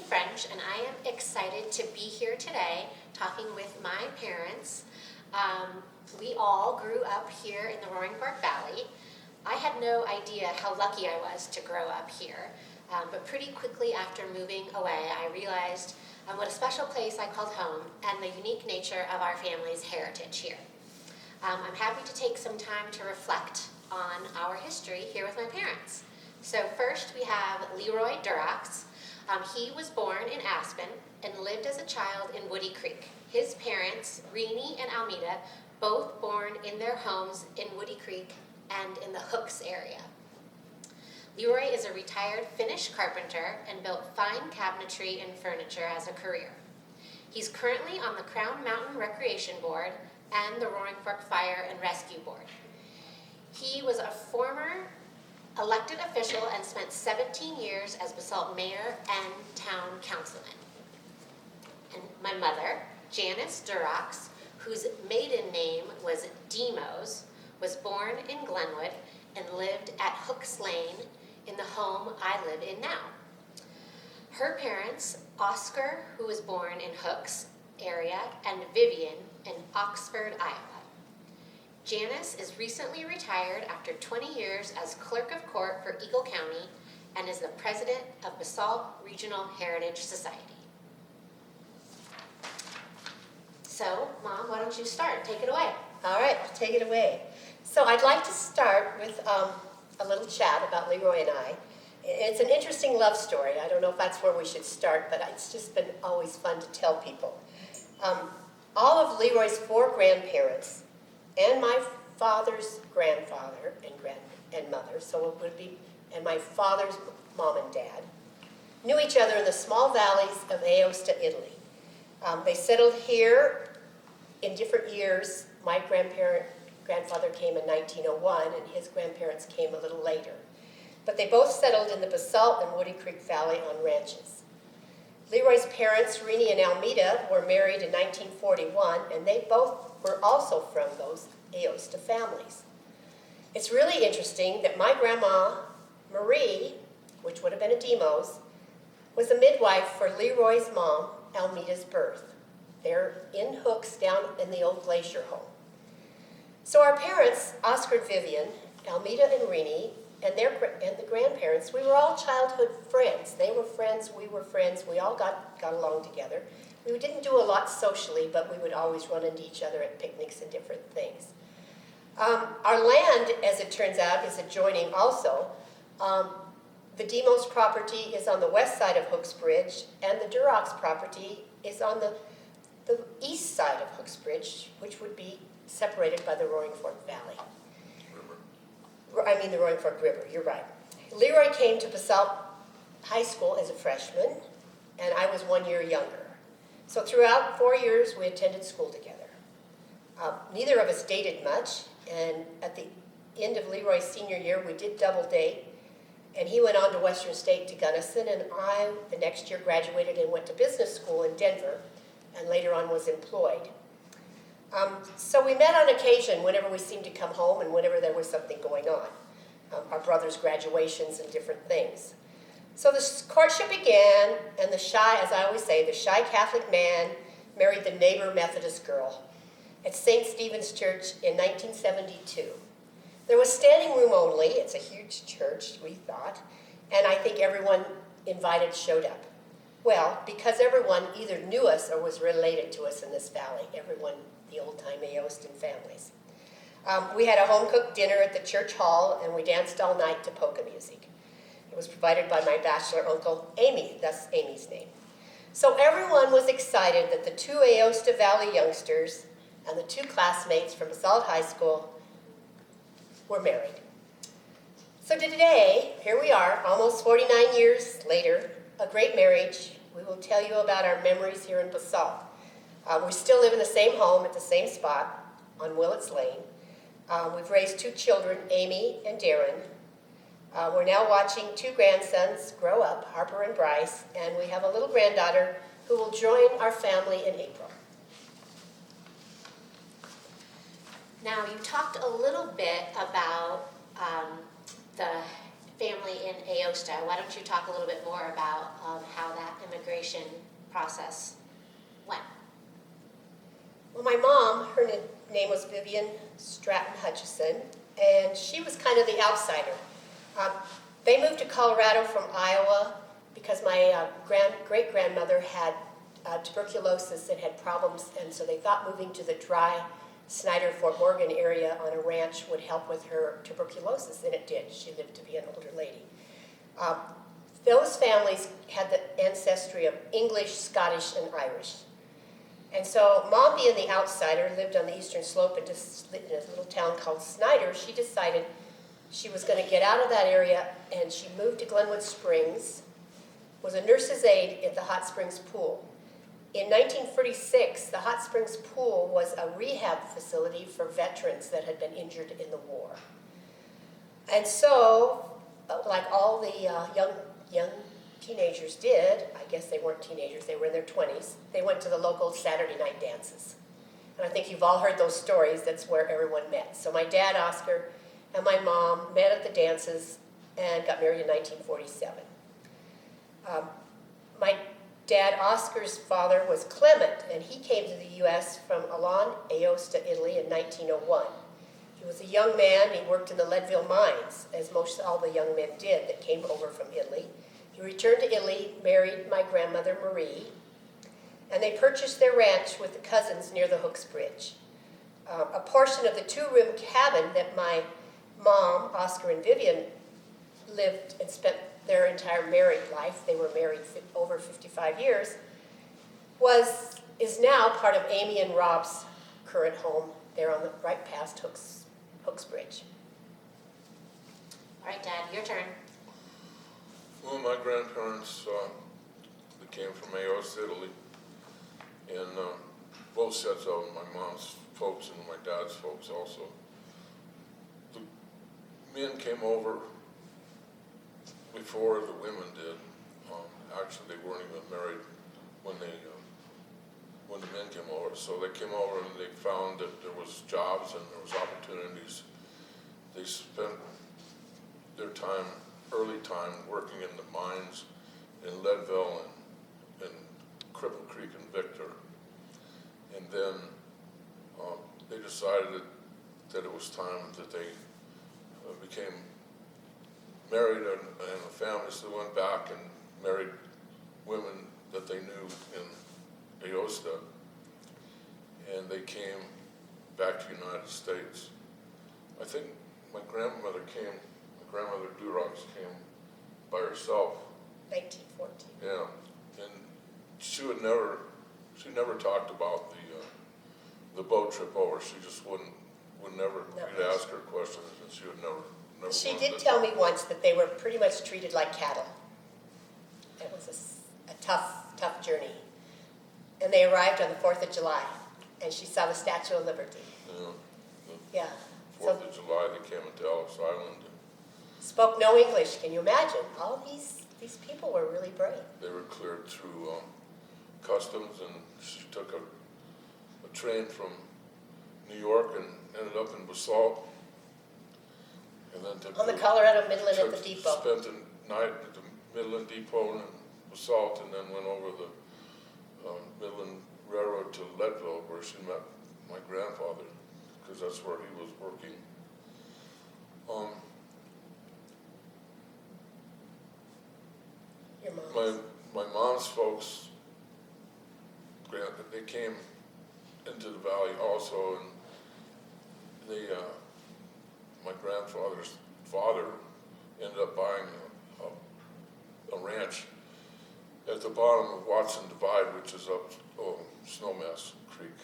French, and I am excited to be here today talking with my parents. We all grew up here in the Roaring Fork Valley. I had no idea how lucky I was to grow up here, but pretty quickly after moving away, I realized what a special place I called home and the unique nature of our family's heritage here. I'm happy to take some time to reflect on our history here with my parents. So first we have Leroy Duroux. He was born in Aspen and lived as a child in Woody Creek. His parents, Renee and Almeda, both born in their homes in Woody Creek and in the Hooks area. Leroy is a retired Finnish carpenter and built fine cabinetry and furniture as a career. He's currently on the Crown Mountain Recreation Board and the Roaring Fork Fire and Rescue Board. He was a former elected official and spent 17 years as Basalt mayor and town councilman. And my mother, Janice Duroux, whose maiden name was Demos, was born in Glenwood and lived at Hooks Lane in the home I live in now. Her parents, Oscar, who was born in Hooks area, and Vivian in Oxford, Iowa. Janice is recently retired after 20 years as clerk of court for Eagle County and is the president of Basalt Regional Heritage Society. So, Mom, why don't you start? Take it away. All right, I'll take it away. So I'd like to start with a little chat about Leroy and I. It's an interesting love story. I don't know if that's where we should start, but it's just been always fun to tell people. All of Leroy's 4 grandparents and my father's grandfather and mother, so it would be, and my father's mom and dad, knew each other in the small valleys of Aosta, Italy. They settled here in different years. My grandfather came in 1901, and his grandparents came a little later. But they both settled in the Basalt and Woody Creek Valley on ranches. Leroy's parents, Renee and Almeda, were married in 1941, and they both were also from those Aosta families. It's really interesting that my grandma, Marie, which would have been a Demos, was a midwife for Leroy's mom, Almeda's birth. They're in Hooks down in the old glacier home. So our parents, Oscar and Vivian, Almeda and Renee, and the grandparents, we were all childhood friends. They were friends, we were friends, we all got along together. We didn't do a lot socially, but we would always run into each other at picnics and different things. Our land, as it turns out, is adjoining also. The Demos property is on the west side of Hooks Bridge, and the Duroux property is on the east side of Hooks Bridge, which would be separated by the Roaring Fork Valley. The Roaring Fork River, you're right. Leroy came to Basalt High School as a freshman, and I was 1 year younger. So throughout 4 years, we attended school together. Neither of us dated much, and at the end of Leroy's senior year, we did double date, and he went on to Western State to Gunnison, and I, the next year, graduated and went to business school in Denver, and later on was employed. So we met on occasion whenever we seemed to come home and whenever there was something going on. Our brothers' graduations and different things. So the courtship began, and the shy, as I always say, the shy Catholic man married the neighbor Methodist girl at St. Stephen's Church in 1972. There was standing room only. It's a huge church, we thought, and I think everyone invited showed up. Well, because everyone either knew us or was related to us in this valley, everyone, the old-time Aostan families. We had a home-cooked dinner at the church hall, and we danced all night to polka music. It was provided by my bachelor uncle, Amy, thus Amy's name. So everyone was excited that the 2 Aosta Valley youngsters and the 2 classmates from Basalt High School were married. So today, here we are, almost 49 years later, a great marriage. We will tell you about our memories here in Basalt. We still live in the same home at the same spot on Willets Lane. We've raised 2 children, Amy and Darren. We're now watching 2 grandsons grow up, Harper and Bryce, and we have a little granddaughter who will join our family in April. Now, you talked a little bit about the family in Aosta. Why don't you talk a little bit more about how that immigration process went. Well, my mom, her name was Vivian Stratton Hutchison, and she was kind of the outsider. They moved to Colorado from Iowa because my great-grandmother had tuberculosis and had problems, and so they thought moving to the dry Snyder, Fort Morgan area on a ranch would help with her tuberculosis, and it did. She lived to be an older lady. Those families had the ancestry of English, Scottish, and Irish. And so Mom, being the outsider, lived on the eastern slope in a little town called Snyder. She decided she was going to get out of that area, and she moved to Glenwood Springs, was a nurse's aide at the Hot Springs Pool. In 1946, the Hot Springs Pool was a rehab facility for veterans that had been injured in the war. And so, like all the young teenagers did, I guess they weren't teenagers, they were in their 20s, they went to the local Saturday night dances. And I think you've all heard those stories, that's where everyone met. So my dad, Oscar, and my mom met at the dances and got married in 1947. My dad, Oscar's father, was Clement, and he came to the U.S. from Milan, Aosta, Italy in 1901. He was a young man, he worked in the Leadville mines, as most all the young men did that came over from Italy. He returned to Italy, married my grandmother, Marie, and they purchased their ranch with the cousins near the Hooks Bridge. A portion of the two-room cabin that my mom, Oscar and Vivian, lived and spent their entire married life, they were married over 55 years, is now part of Amy and Rob's current home. They're on the right past Hooks Bridge. All right, Dad, your turn. Well, my grandparents they came from Aosta, Italy, and both sets of my mom's folks and my dad's folks also. The men came over before the women did. Actually, they weren't even married when the men came over. So they came over and they found that there was jobs and there was opportunities. They spent their early time working in the mines in Leadville and Cripple Creek and Victor. And then they decided that it was time that they became married and a family, so they went back and married women that they knew in Aosta, and they came back to the United States. I think my grandmother Duroux came by herself. 1914. Yeah, and she never talked about the boat trip over. She just wouldn't never. No. You'd ask her questions, and she would never. She did tell me once that they were pretty much treated like cattle. It was a tough journey. And they arrived on the 4th of July, and she saw the Statue of Liberty. Yeah. 4th of July, they came into Ellis Island. Spoke no English. Can you imagine? All these people were really brave. They were cleared through customs, and she took a train from New York and ended up in Basalt. And then took On the Colorado Midland at the depot. Spent the night at the Midland Depot in Basalt, and then went over the Midland Railroad to Leadville, where she met my grandfather, because that's where he was working. Your mom's. My mom's folks, they came into the valley also, and they, my grandfather's father ended up buying a ranch at the bottom of Watson Divide, which is up Snowmass Creek,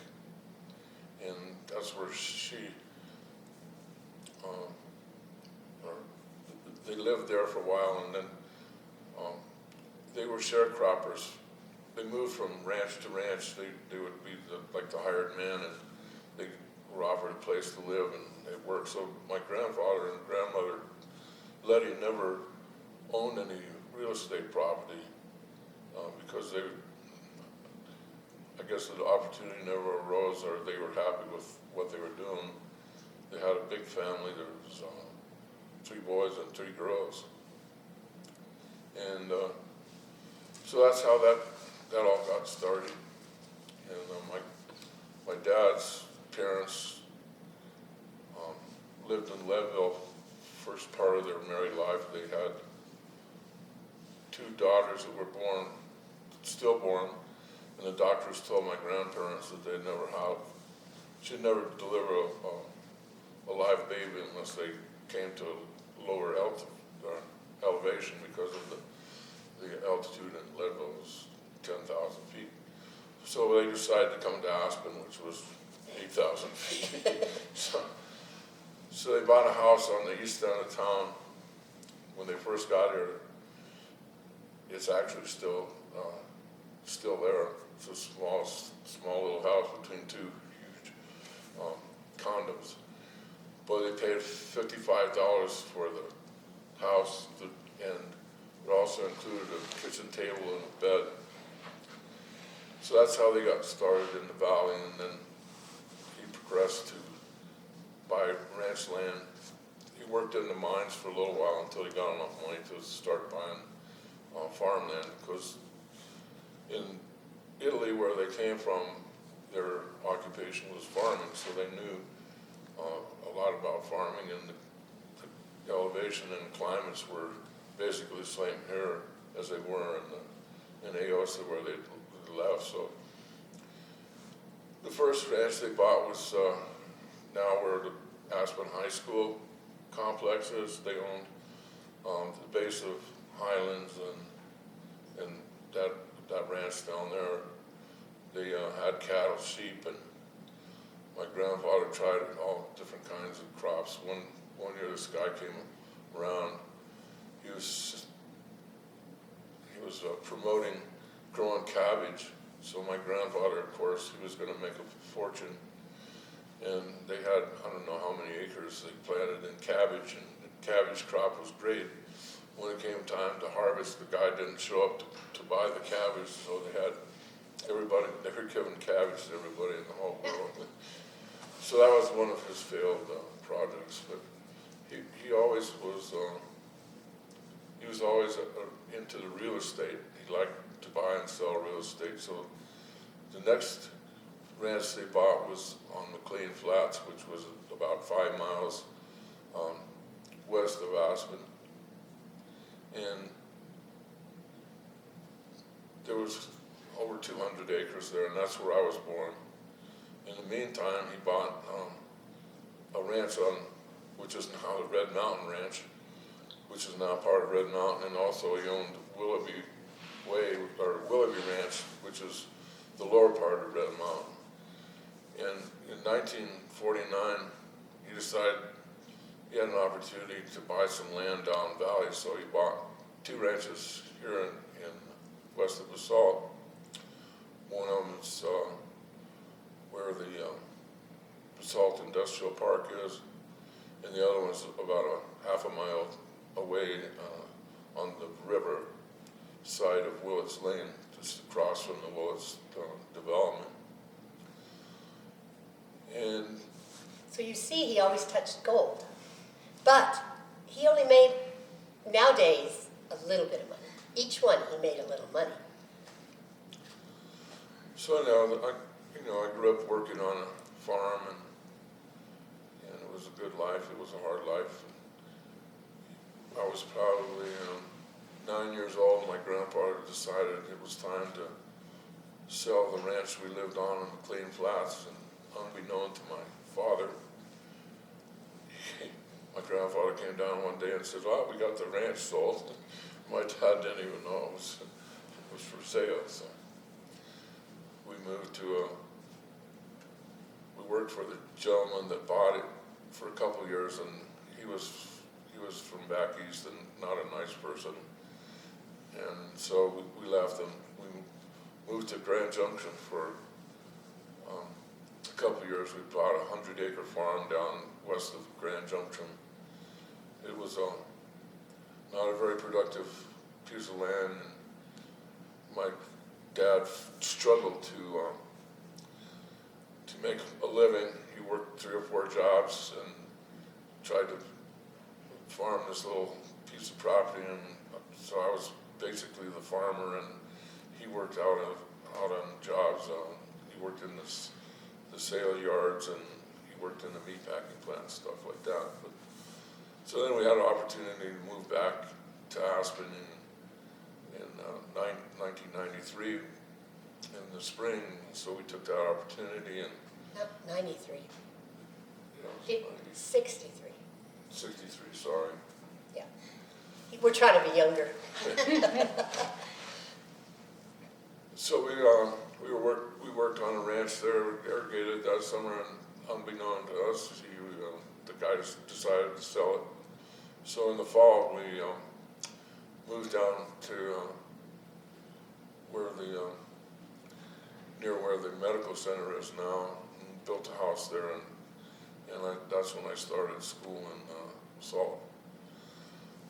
and that's where they lived there for a while, and then they were sharecroppers. They moved from ranch to ranch. They would be like the hired man, and they were offered a place to live, and it worked. So my grandfather and grandmother, Letty, never owned any real estate property because I guess the opportunity never arose, or they were happy with what they were doing. They had a big family. There was 3 boys and 3 girls. And so that's how that that all got started. And my dad's parents lived in Leadville first part of their married life. They had two daughters that were stillborn, and the doctors told my grandparents that she'd never deliver a live baby unless they came to a lower elevation because of the altitude in Leadville was 10,000 feet. So they decided to come to Aspen, which was 8,000 feet. So they bought a house on the east end of town. When they first got here, it's actually still there. It's a small little house between two huge condos. But they paid $55 for the house, and it also included a kitchen table and a bed. So that's how they got started in the valley, and then he progressed to buy ranch land. He worked in the mines for a little while until he got enough money to start buying farmland, because in Italy, where they came from, their occupation was farming, so they knew a lot about farming, and the elevation and climates were basically the same here as they were in Aosta where they left. So the first ranch they bought was now where the Aspen High School complex is. They owned the base of Highlands and that ranch down there. They had cattle, sheep, and my grandfather tried all different kinds of crops. One year this guy came around. He was promoting growing cabbage. So my grandfather, of course, he was going to make a fortune. And they had, I don't know how many acres they planted in cabbage, and the cabbage crop was great. When it came time to harvest, the guy didn't show up to buy the cabbage, so they were giving cabbage to everybody in the whole world. So that was one of his failed projects, but he always was, into the real estate. He liked to buy and sell real estate. So the next ranch they bought was on McLean Flats, which was about 5 miles west of Aspen. And there was over 200 acres there, and that's where I was born. In the meantime, he bought a ranch which is now the Red Mountain Ranch, which is now part of Red Mountain, and also he owned Willoughby Ranch, which is the lower part of Red Mountain. And in 1949, he decided he had an opportunity to buy some land down valley, so he bought 2 ranches here in west of Basalt. One of them is where the Basalt Industrial Park is, and the other one's about a half a mile away on the river side of Willits Lane, just across from the Willits development. And So you see, he always touched gold. But he only made, nowadays, a little bit of money. Each one, he made a little money. so now, I grew up working on a farm, and it was a good life. It was a hard life. I was probably 9 years old. My grandfather decided it was time to sell the ranch we lived on in McLean Flats, and unbeknown to my father, my grandfather came down one day and said, "Oh, we got the ranch sold." My dad didn't even know it was for sale. So we moved we worked for the gentleman that bought it for a couple of years, and he was from back east and not a nice person. And so we left him. We moved to Grand Junction for a couple of years. We bought a 100-acre farm down west of Grand Junction. It was not a very productive piece of land. My dad struggled to make a living. He worked 3 or 4 jobs and tried to farm this little piece of property, and so I was basically the farmer, and he worked out on jobs. He worked in the sale yards, and he worked in the meat packing plant and stuff like that. But, so then we had an opportunity to move back to Aspen in 1993 in the spring. So we took that opportunity and. Not 93. Yeah, 63. 63, sorry. Yeah. We're trying to be younger. So we worked on a ranch there, irrigated that summer, and unbeknown to us, the guy just decided to sell it. So in the fall, we moved down to near where the medical center is now, and built a house there, and that's when I started school in Basalt.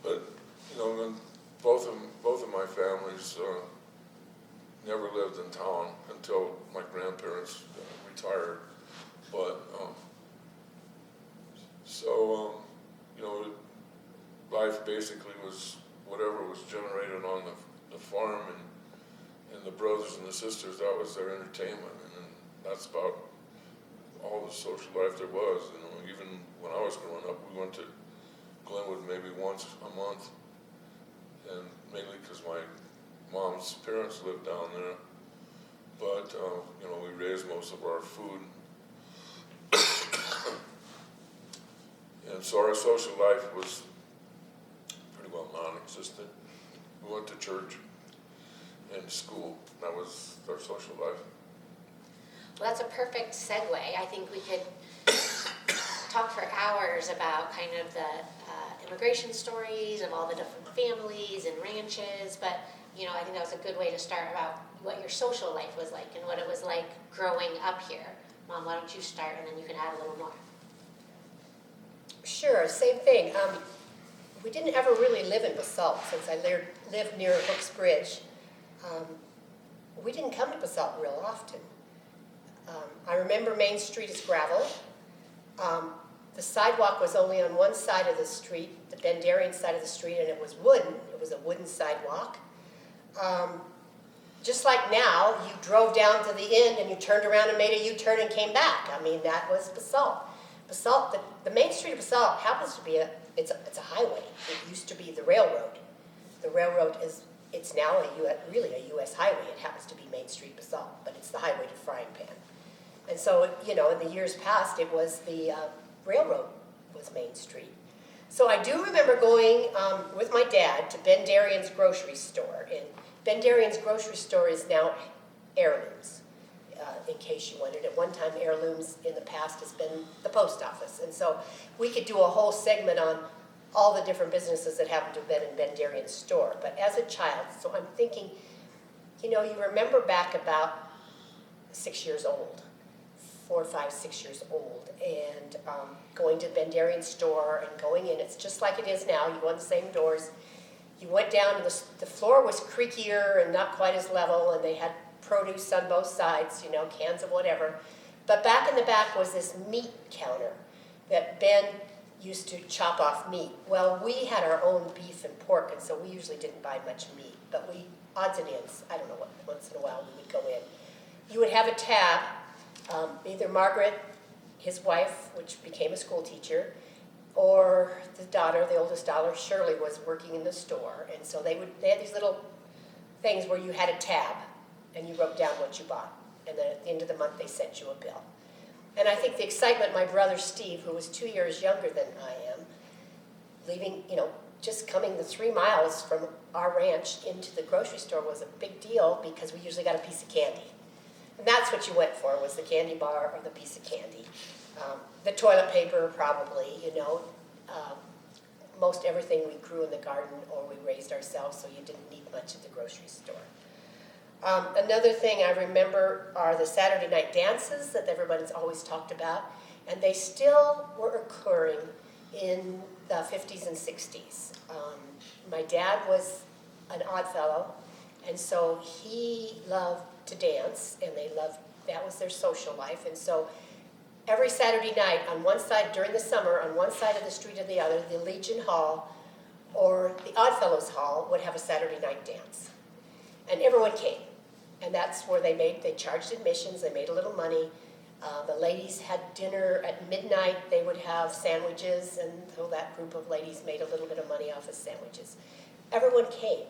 But when both of my families never lived in town until my grandparents retired. But life basically was whatever was generated on the farm, and the brothers and the sisters, that was their entertainment, and that's about all the social life there was. Even when I was growing up, we went to Glenwood maybe once a month, and mainly because my mom's parents lived down there. But we raised most of our food, and so our social life was pretty well non-existent. We went to church and school. That was our social life. Well, that's a perfect segue. I think we could talk for hours about kind of the immigration stories of all the different families and ranches, but I think that was a good way to start about what your social life was like and what it was like growing up here. Mom, why don't you start, and then you can add a little more. Sure, same thing. We didn't ever really live in Basalt since I lived near Hooks Bridge. We didn't come to Basalt real often. I remember Main Street is gravel. The sidewalk was only on one side of the street, the Bendarian side of the street, and it was wooden. It was a wooden sidewalk. Just like now, you drove down to the end and you turned around and made a U-turn and came back. I mean, that was Basalt. Basalt, the main street of Basalt happens to be it's a highway. It used to be the railroad. The railroad it's now really a U.S. highway. It happens to be Main Street Basalt, but it's the highway to Frying Pan. And so, in the years past, it was the railroad was Main Street. So I do remember going with my dad to Ben Darien's grocery store. And Ben Darien's grocery store is now Heirlooms, in case you wondered. At one time, Heirlooms in the past has been the post office. And so we could do a whole segment on all the different businesses that happened to have been in Ben Darien's store. But as a child, so I'm thinking, you remember back about 6 years old, 4, 5, 6 years old, and going to Ben Darien's store and going in. It's just like it is now. You go in the same doors. You went down, and the floor was creakier and not quite as level, and they had produce on both sides, cans of whatever. But back in the back was this meat counter that Ben used to chop off meat. Well, we had our own beef and pork, and so we usually didn't buy much meat. But odds and ends, I don't know what, once in a while we would go in. You would have a tab. Either Margaret, his wife, which became a school teacher, or the daughter, the oldest daughter, Shirley, was working in the store. And so they had these little things where you had a tab, and you wrote down what you bought. And then at the end of the month, they sent you a bill. And I think the excitement, my brother Steve, who was 2 years younger than I am, leaving, just coming the 3 miles from our ranch into the grocery store was a big deal because we usually got a piece of candy. And that's what you went for, was the candy bar or the piece of candy. The toilet paper, probably, most everything we grew in the garden or we raised ourselves, so you didn't need much at the grocery store. Another thing I remember are the Saturday night dances that everybody's always talked about, and they still were occurring in the 50s and 60s. My dad was an odd fellow, and so he loved to dance, and that was their social life. And so every Saturday night on one side, during the summer, on one side of the street or the other, the Legion Hall or the Oddfellows Hall would have a Saturday night dance. And everyone came. And that's where they charged admissions, they made a little money. The ladies had dinner at midnight, they would have sandwiches, and so that group of ladies made a little bit of money off of sandwiches. Everyone came.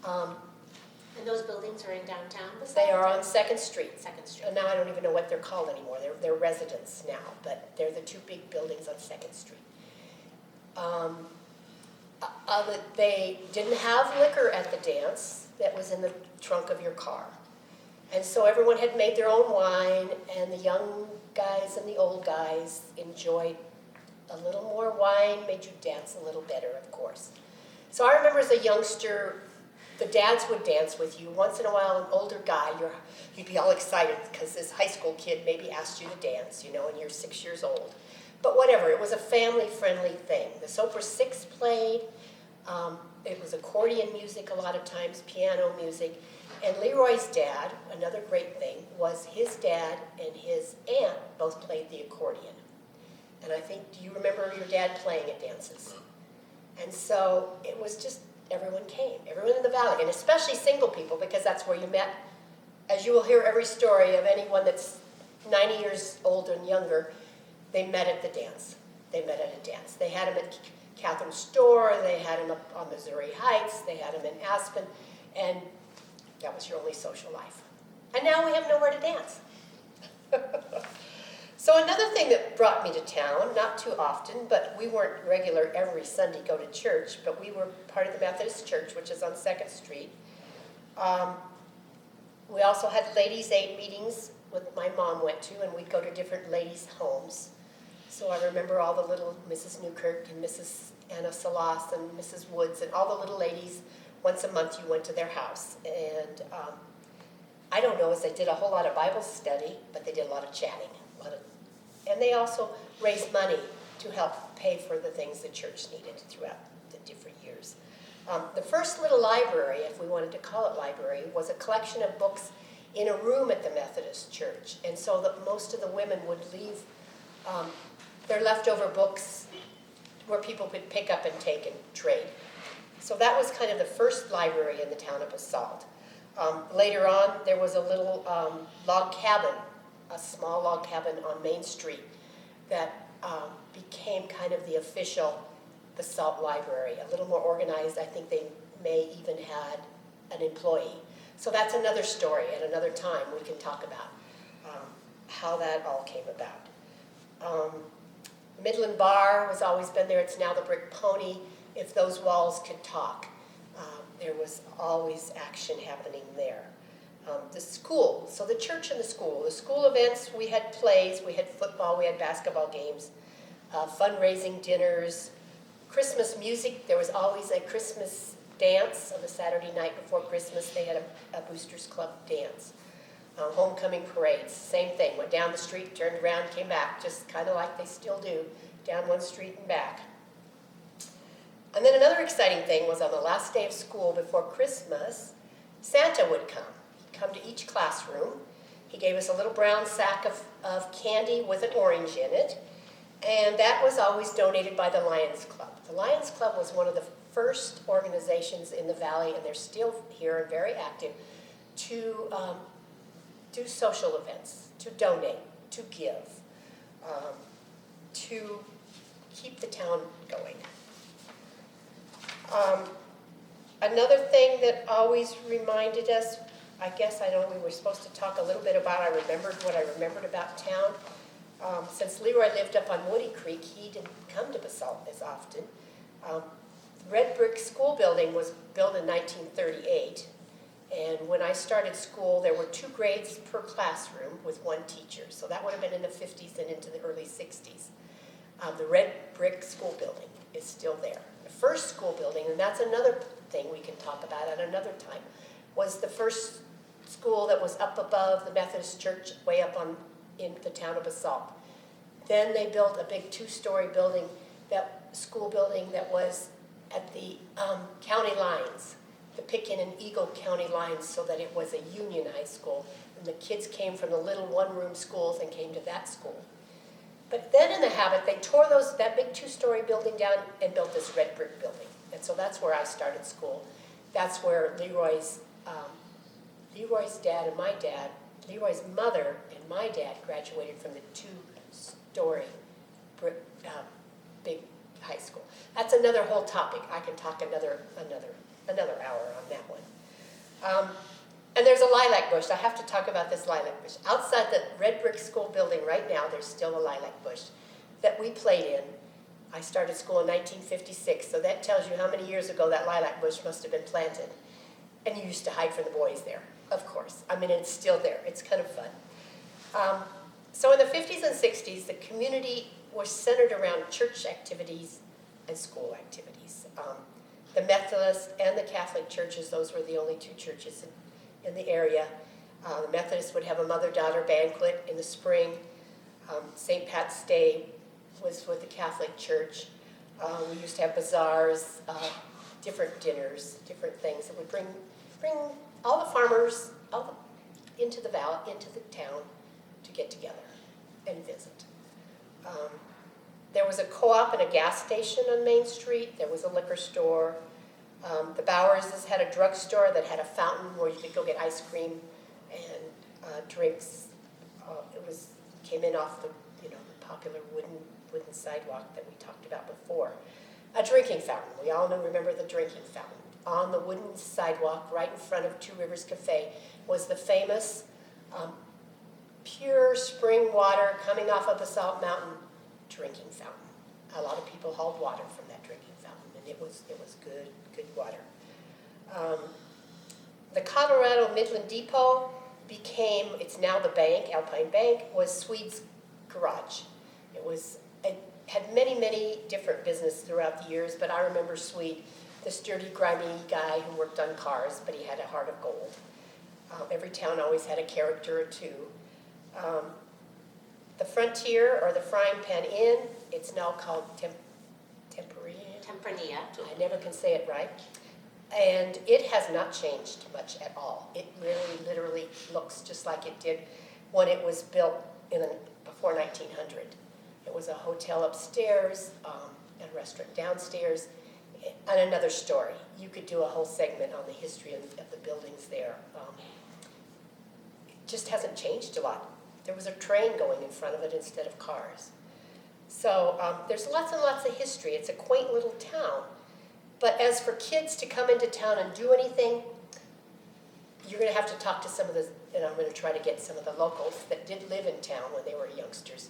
And those buildings are in downtown Basalt? They are on 2nd Street. 2nd Street. And now I don't even know what they're called anymore. They're residents now, but they're the two big buildings on 2nd Street. They didn't have liquor at the dance that was in the trunk of your car. And so everyone had made their own wine, and the young guys and the old guys enjoyed a little more wine, made you dance a little better, of course. So I remember as a youngster, the dads would dance with you. Once in a while, an older guy, you'd be all excited because this high school kid maybe asked you to dance, and you're 6 years old. But whatever, it was a family-friendly thing. The Sopra Six played. It was accordion music a lot of times, piano music. And Leroy's dad, another great thing, was his dad and his aunt both played the accordion. And I think, do you remember your dad playing at dances? And so it was just, everyone came, everyone in the valley, and especially single people, because that's where you met. As you will hear every story of anyone that's 90 years old and younger, they met at the dance. They met at a dance. They had them at Catherine's store, they had them up on Missouri Heights, they had them in Aspen, and that was your only social life. And now we have nowhere to dance. So another thing that brought me to town, not too often, but we weren't regular every Sunday go to church, but we were part of the Methodist Church, which is on 2nd Street. We also had ladies' aid meetings my mom went to, and we'd go to different ladies' homes. So I remember all the little Mrs. Newkirk and Mrs. Anna Salas and Mrs. Woods and all the little ladies. Once a month you went to their house. And I don't know as they did a whole lot of Bible study, but they did a lot of chatting. And they also raised money to help pay for the things the church needed throughout the different years. The first little library, if we wanted to call it library, was a collection of books in a room at the Methodist Church. And so that most of the women would leave their leftover books where people could pick up and take and trade. So that was kind of the first library in the town of Basalt. Later on, there was a little log cabin, a small log cabin on Main Street that became kind of the official Basalt library, a little more organized. I think they may even had an employee. So that's another story at another time we can talk about how that all came about. Midland Bar has always been there. It's now the Brick Pony. If those walls could talk, there was always action happening there. The school, so the church and the school events, we had plays, we had football, we had basketball games, fundraising dinners, Christmas music. There was always a Christmas dance on the Saturday night before Christmas. They had a Boosters Club dance. Homecoming parades, same thing. Went down the street, turned around, came back, just kind of like they still do, down one street and back. And then another exciting thing was on the last day of school before Christmas, Santa would come. He'd come to each classroom. He gave us a little brown sack of candy with an orange in it, and that was always donated by the Lions Club. The Lions Club was one of the first organizations in the Valley, and they're still here and very active, to do social events, to donate, to give, to keep the town going. Another thing that always reminded us, I guess I know we were supposed to talk a little bit about, I remembered what I remembered about town. Since Leroy lived up on Woody Creek, he didn't come to Basalt as often. The red brick school building was built in 1938. And when I started school, there were 2 grades per classroom with 1 teacher. So that would have been in the 50s and into the early 60s. The red brick school building is still there. The first school building, and that's another thing we can talk about at another time, was the first school that was up above the Methodist Church, way up in the town of Basalt. Then they built a big 2-story building, school building that was at the county lines, the Picken and Eagle County lines, so that it was a union high school. And the kids came from the little 1-room schools and came to that school. But then in the habit, they tore that big 2-story building down and built this red brick building. And so that's where I started school. That's where Leroy Leroy's dad and my dad, Leroy's mother and my dad graduated from the two-story big high school. That's another whole topic. I can talk another hour on that one. And there's a lilac bush. I have to talk about this lilac bush. Outside the red brick school building right now, there's still a lilac bush that we played in. I started school in 1956, so that tells you how many years ago that lilac bush must have been planted. And you used to hide from the boys there, of course. I mean, it's still there. It's kind of fun. So in the 50s and 60s, the community was centered around church activities and school activities. The Methodist and the Catholic churches, those were the only two churches in the area. The Methodists would have a mother-daughter banquet in the spring. St. Pat's Day was with the Catholic Church. We used to have bazaars, different dinners, different things that would bring all the farmers into the valley, into the town to get together and visit. There was a co-op and a gas station on Main Street. There was a liquor store. The Bowerses had a drugstore that had a fountain where you could go get ice cream and drinks. Came in off the popular wooden sidewalk that we talked about before. A drinking fountain. We all remember the drinking fountain. On the wooden sidewalk right in front of Two Rivers Cafe was the famous pure spring water coming off of Basalt Mountain drinking fountain. A lot of people hauled water from that drinking fountain, and it was good water. The Colorado Midland Depot it's now the bank, Alpine Bank, was Swede's garage. It had many different businesses throughout the years, but I remember Swede, the sturdy, grimy guy who worked on cars, but he had a heart of gold. Every town always had a character or two. The Frontier, or the Frying Pan Inn, it's now called Tempranillo. I never can say it right. And it has not changed much at all. It really, literally looks just like it did when it was built before 1900. It was a hotel upstairs, a restaurant downstairs, and another story. You could do a whole segment on the history of the buildings there. It just hasn't changed a lot. There was a train going in front of it instead of cars. So there's lots and lots of history. It's a quaint little town. But as for kids to come into town and do anything, you're going to have to talk to some of and I'm going to try to get some of the locals that did live in town when they were youngsters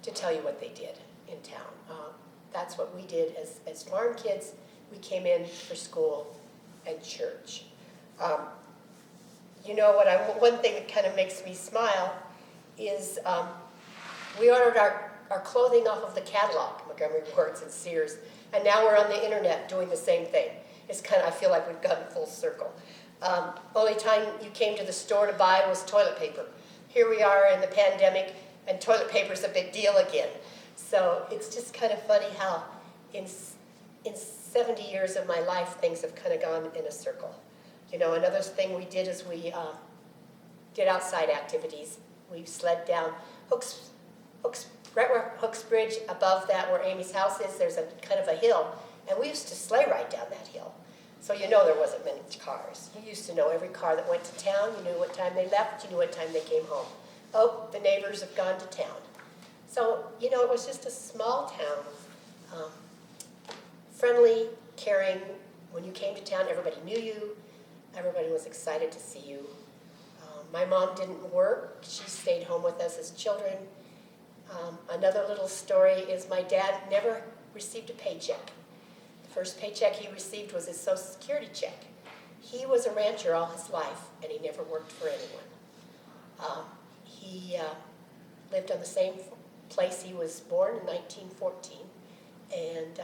to tell you what they did in town. That's what we did as farm kids. We came in for school and church. One thing that kind of makes me smile is we ordered our clothing off of the catalog, Montgomery Ward's and Sears, and now we're on the internet doing the same thing. I feel like we've gotten full circle. Only time you came to the store to buy was toilet paper. Here we are in the pandemic, and toilet paper's a big deal again. So it's just kind of funny how in 70 years of my life, things have kind of gone in a circle. Another thing we did is we did outside activities. We sled down right where Hooks Bridge, above that where Amy's house is, there's a kind of a hill, and we used to sleigh ride down that hill. So there wasn't many cars. You used to know every car that went to town. You knew what time they left. You knew what time they came home. Oh, the neighbors have gone to town. So, it was just a small town. Friendly, caring. When you came to town, everybody knew you. Everybody was excited to see you. My mom didn't work. She stayed home with us as children. Another little story is my dad never received a paycheck. The first paycheck he received was his Social Security check. He was a rancher all his life, and he never worked for anyone. He lived on the same place he was born in 1914, and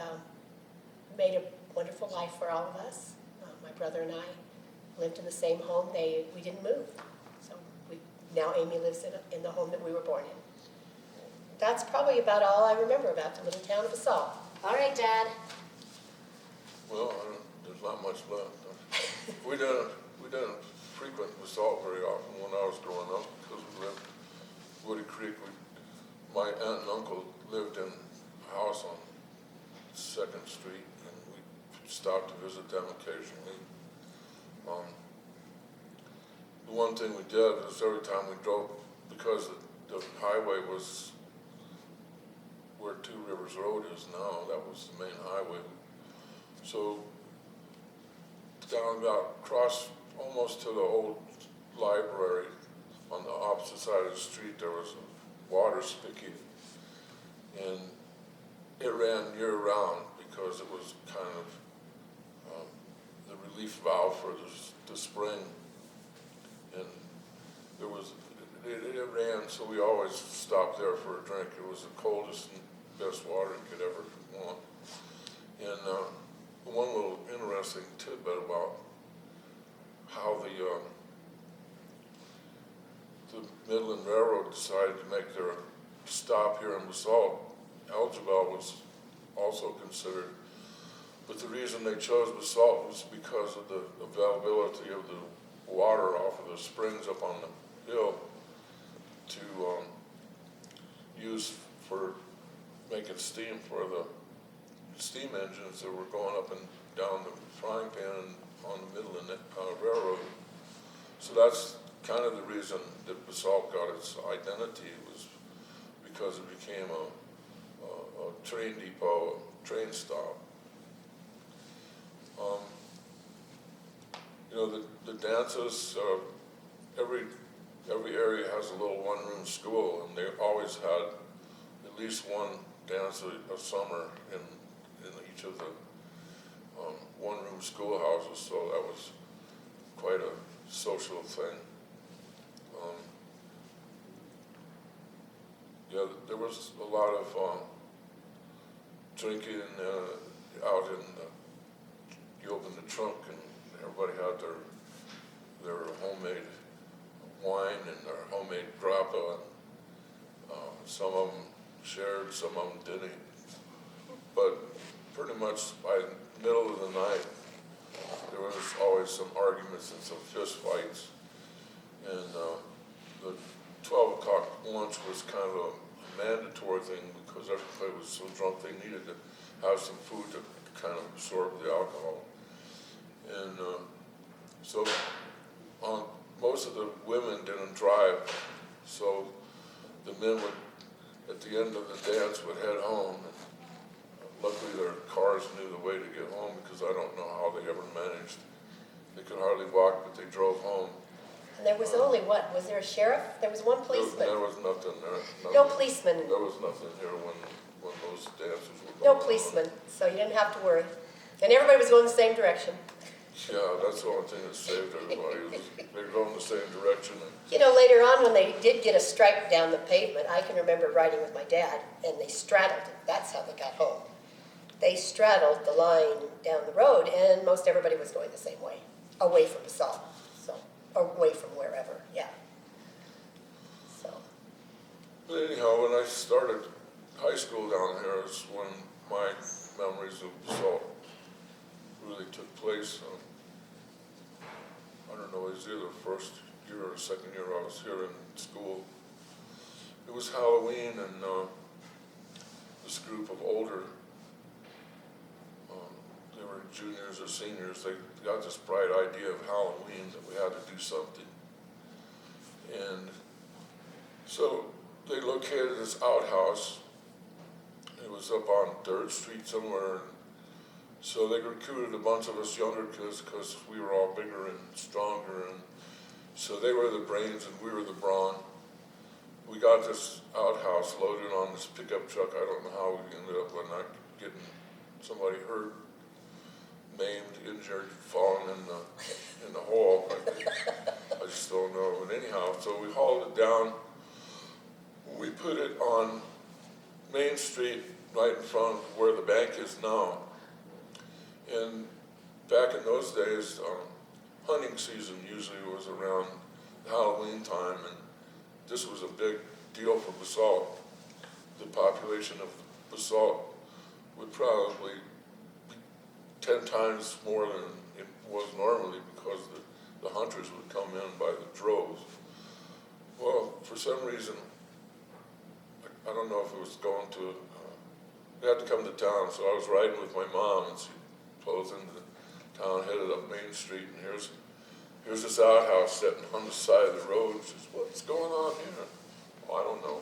made a wonderful life for all of us. My brother and I lived in the same home. We didn't move. So now Amy lives in the home that we were born in. That's probably about all I remember about the little town of Basalt. All right, Dad. Well, there's not much left. We didn't frequent Basalt very often when I was growing up because we lived Woody Creek. My aunt and uncle lived in a house on 2nd Street, and we stopped to visit them occasionally. the one thing we did is every time we drove, because the highway was where Two Rivers Road is now, that was the main highway. So down about across almost to the old library on the opposite side of the street, there was a water spigot, and it ran year round because it was kind of the relief valve for the spring, and there was it ran, so we always stopped there for a drink. It was the coldest and best water you could ever want. And one little interesting tidbit about how the Midland Railroad decided to make their stop here in Basalt. Algebel was also considered, but the reason they chose Basalt was because of the availability of the water off of the springs up on the hill to use for making steam for the steam engines that were going up and down the frying pan on the Midland Railroad. So that's kind of the reason that Basalt got its identity, was because it became a train depot, a train stop. You know, the dances, every area has a little one-room school, and they always had at least one dance a summer in each of the one-room schoolhouses, so that was quite a social thing. Yeah, there was a lot of drinking out in. You opened the trunk and everybody had their homemade wine and their homemade grappa. Some of them shared, some of them didn't. But pretty much by the middle of the night, there was always some arguments and some fist fights. And the 12 o'clock lunch was kind of a mandatory thing because everybody was so drunk they needed to have some food to kind of absorb the alcohol. And so most of the women didn't drive, so the men would, at the end of the dance, would head home. And luckily their cars knew the way to get home, because I don't know how they ever managed. They could hardly walk, but they drove home. And there was only what? Was there a sheriff? There was one policeman. There was nothing there. No policeman. There was nothing here when those dances were going No on. policeman, so you didn't have to worry. And everybody was going the same direction. Yeah, that's the only thing that saved everybody. They were going the same direction. You know, later on when they did get a stripe down the pavement, I can remember riding with my dad, and they straddled it. That's how they got home. They straddled the line down the road, and most everybody was going the same way, away from Basalt, so, away from wherever, yeah. So, But anyhow, when I started high school down here is when my memories of Basalt really took place. I don't know, it was either the first year or the second year I was here in school. It was Halloween, and this group of older, they were juniors or seniors, they got this bright idea of Halloween that we had to do something. And so they located this outhouse. It was up on Dirt Street somewhere. So they recruited a bunch of us younger kids because we were all bigger and stronger. And so they were the brains and we were the brawn. We got this outhouse loaded on this pickup truck. I don't know how we ended up not getting somebody hurt, maimed, injured, falling in the hole. I just don't know. But anyhow, so we hauled it down. We put it on Main Street, right in front of where the bank is now. And back in those days, hunting season usually was around Halloween time, and this was a big deal for Basalt. The population of Basalt would probably be 10 times more than it was normally, because the hunters would come in by the droves. Well, for some reason, I don't know if it was going to, we had to come to town, so I was riding with my mom, and she pulled into the town, headed up Main Street, and here's here's this outhouse sitting on the side of the road. She says, what's going on here? Well, I don't know.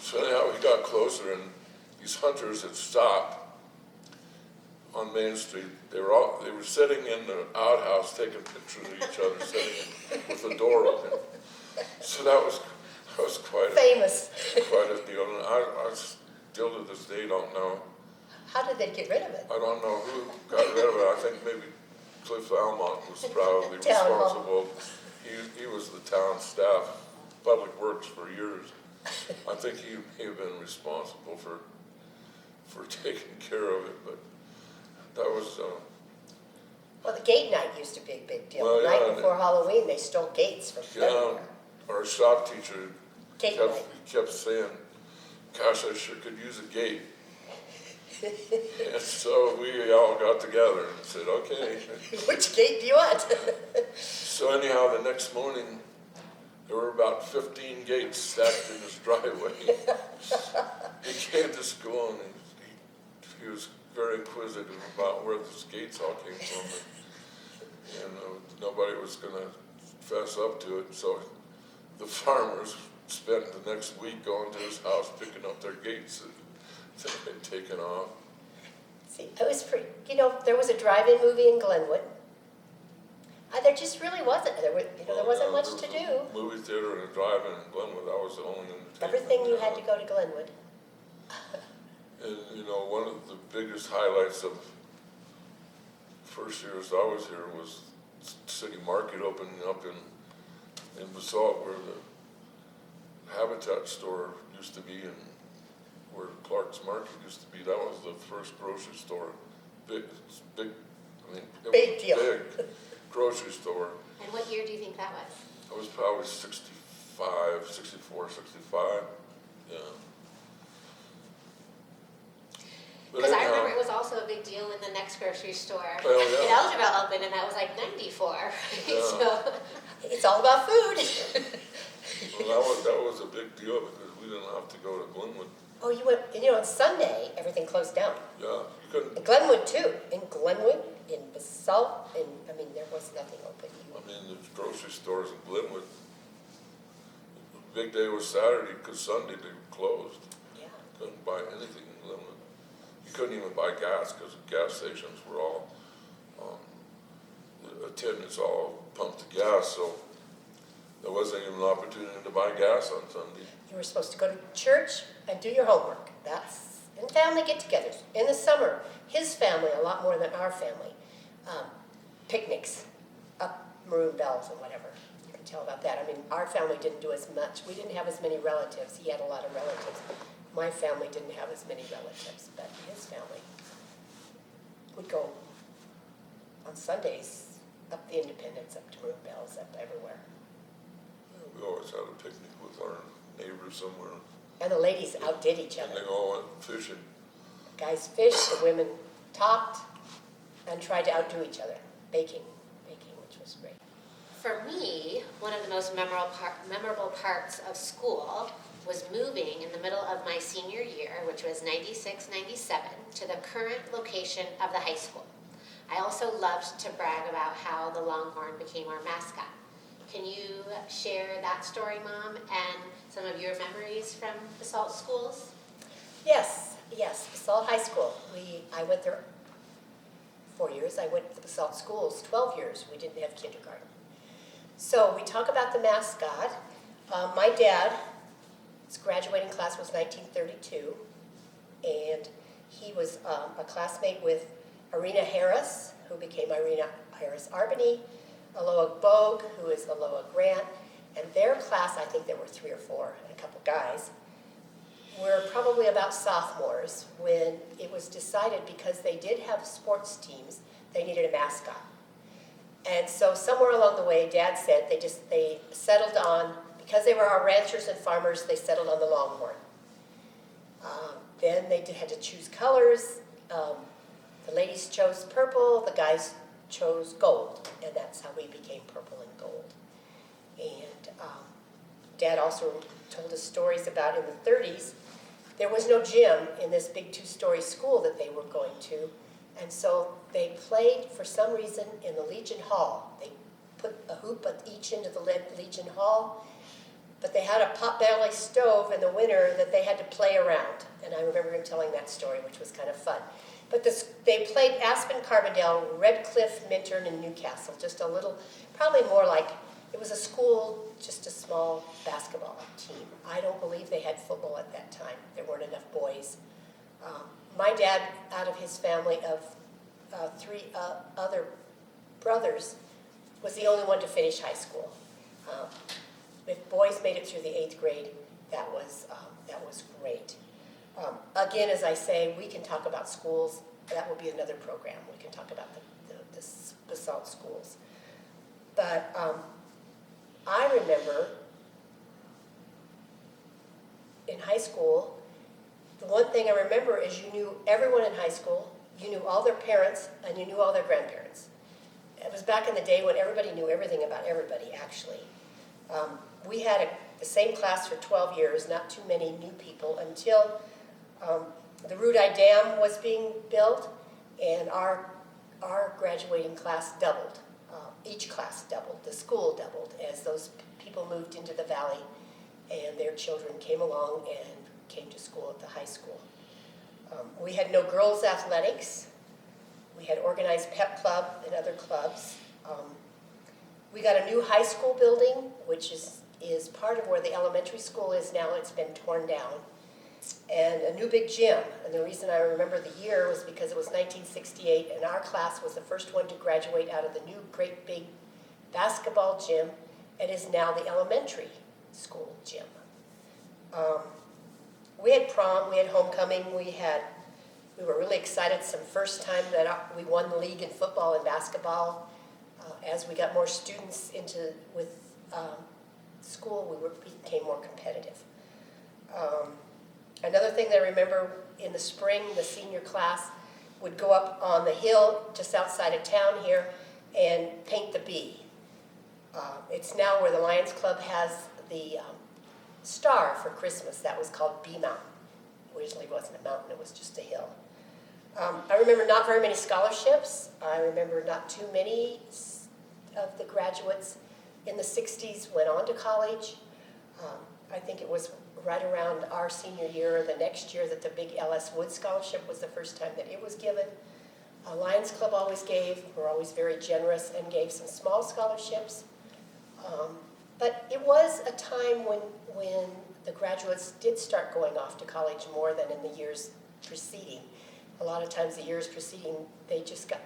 So anyhow, we got closer, and these hunters had stopped on Main Street. They were sitting in the outhouse taking pictures of each other, sitting with the door open. So that was quite Famous. quite a deal. And I still to this day don't know. How did they get rid of it? I don't know who got rid of it. I think maybe Cliff Almont was probably Town hall. responsible. He was the town staff, public works for years. I think he may have been responsible for taking care of it, but that was, Well, the gate night used to be a big deal. Well, The yeah, night and before Halloween, they stole gates from yeah, everywhere. our shop teacher Gate night. kept saying, gosh, I sure could use a gate. And so we all got together and said, okay. Which gate do you want? So anyhow, the next morning, there were about 15 gates stacked in his driveway. He came to school and he was very inquisitive about where those gates all came from. And nobody was going to fess up to it. So the farmers spent the next week going to his house picking up their gates that had been taken off. See, it was pretty, there was a drive-in movie in Glenwood. There just really wasn't. There wasn't much to There do. was a movie theater and a drive-in in Glenwood. That was the only entertainment. Everything you we had to go to Glenwood. And, one of the biggest highlights of first years I was here was City Market opening up in Basalt, where the Habitat store used to be, and where Clark's Market used to be. That was the first grocery store. Big, I mean, it Big was deal. Big grocery store. And what year do you think that was? I was probably 65, 64, 65, yeah. But Because I anyhow, remember it was also a big deal when the next grocery store Well, yeah. in Elderville opened, and that was like 94. Right? Yeah. So, It's all about food. well, that was a big deal because we didn't have to go to Glenwood. Oh, you went, on Sunday, everything closed down. Yeah, you couldn't, In Glenwood, too. In Glenwood, in Basalt, there was nothing open. I mean, the grocery stores in Glenwood, the big day was Saturday because Sunday they were closed. Yeah. Couldn't buy anything in Glenwood. You couldn't even buy gas because the gas stations were all, the attendants all pumped the gas, so there wasn't even an opportunity to buy gas on Sunday. You were supposed to go to church and do your homework. And family get-togethers. In the summer, his family, a lot more than our family, picnics up Maroon Bells and whatever. You can tell about that. I mean, our family didn't do as much. We didn't have as many relatives. He had a lot of relatives. My family didn't have as many relatives, but his family would go on Sundays up the Independence, up to Maroon Bells, up everywhere. We always had a picnic with our neighbors somewhere, And the ladies outdid each and other. they all went fishing. Guys fished, the women talked, and tried to outdo each other. Baking, which was great. for me, one of the most memorable parts of school was moving in the middle of my senior year, which was 96, 97, to the current location of the high school. I also loved to brag about how the Longhorn became our mascot. Can you share that story, Mom, and some of your memories from Basalt schools? Yes, Basalt High School. I went there 4 years. I went to the Basalt schools 12 years. We didn't have kindergarten. So we talk about the mascot. My dad's graduating class was 1932, and he was a classmate with Irena Harris, who became Irena Harris Arbany, Aloha Bogue, who is Aloha Grant, and their class, I think there were 3 or 4, and a couple guys, were probably about sophomores when it was decided, because they did have sports teams, they needed a mascot. And so somewhere along the way, Dad said they settled on, because they were our ranchers and farmers, they settled on the Longhorn. Then they had to choose colors. The ladies chose purple, the guys chose gold, and that's how we became purple and gold. And Dad also told us stories about in the 30s, there was no gym in this big 2-story school that they were going to, And so they played, for some reason, in the Legion Hall. They put a hoop at each end of the Legion Hall, but they had a potbelly stove in the winter that they had to play around. And I remember him telling that story, which was kind of fun. But they played Aspen, Carbondale, Red Cliff, Minturn, and Newcastle. Just a little, probably more like, it was a school, just a small basketball team. I don't believe they had football at that time. There weren't enough boys. My dad, out of his family of three other brothers, was the only one to finish high school. If boys made it through the 8th grade, that was great. Again, as I say, we can talk about schools. That will be another program. We can talk about the Basalt schools. But I remember in high school, the one thing I remember is you knew everyone in high school, you knew all their parents, and you knew all their grandparents. It was back in the day when everybody knew everything about everybody, actually. We had the same class for 12 years, not too many new people, until the Rudai Dam was being built, and our graduating class doubled. Each class doubled. The school doubled as those people moved into the valley, and their children came along and came to school at the high school. We had no girls' athletics. We had organized pep club and other clubs. We got a new high school building, which is part of where the elementary school is now. It's been torn down. And a new big gym. And the reason I remember the year was because it was 1968, and our class was the first one to graduate out of the new great big basketball gym. It is now the elementary school gym. We had prom, we had homecoming, we were really excited. Some first time that we won the league in football and basketball. As we got more students with school, we became more competitive. Another thing that I remember in the spring, the senior class would go up on the hill just outside of town here and paint the bee. It's now where the Lions Club has the star for Christmas. That was called Bee Mountain. Originally it wasn't a mountain, it was just a hill. I remember not very many scholarships. I remember not too many of the graduates in the 60s went on to college. I think it was right around our senior year or the next year that the big L.S. Wood Scholarship was the first time that it was given. Lions Club always gave. We're always very generous and gave some small scholarships. But it was a time when the graduates did start going off to college more than in the years preceding. A lot of times the years preceding, they just got,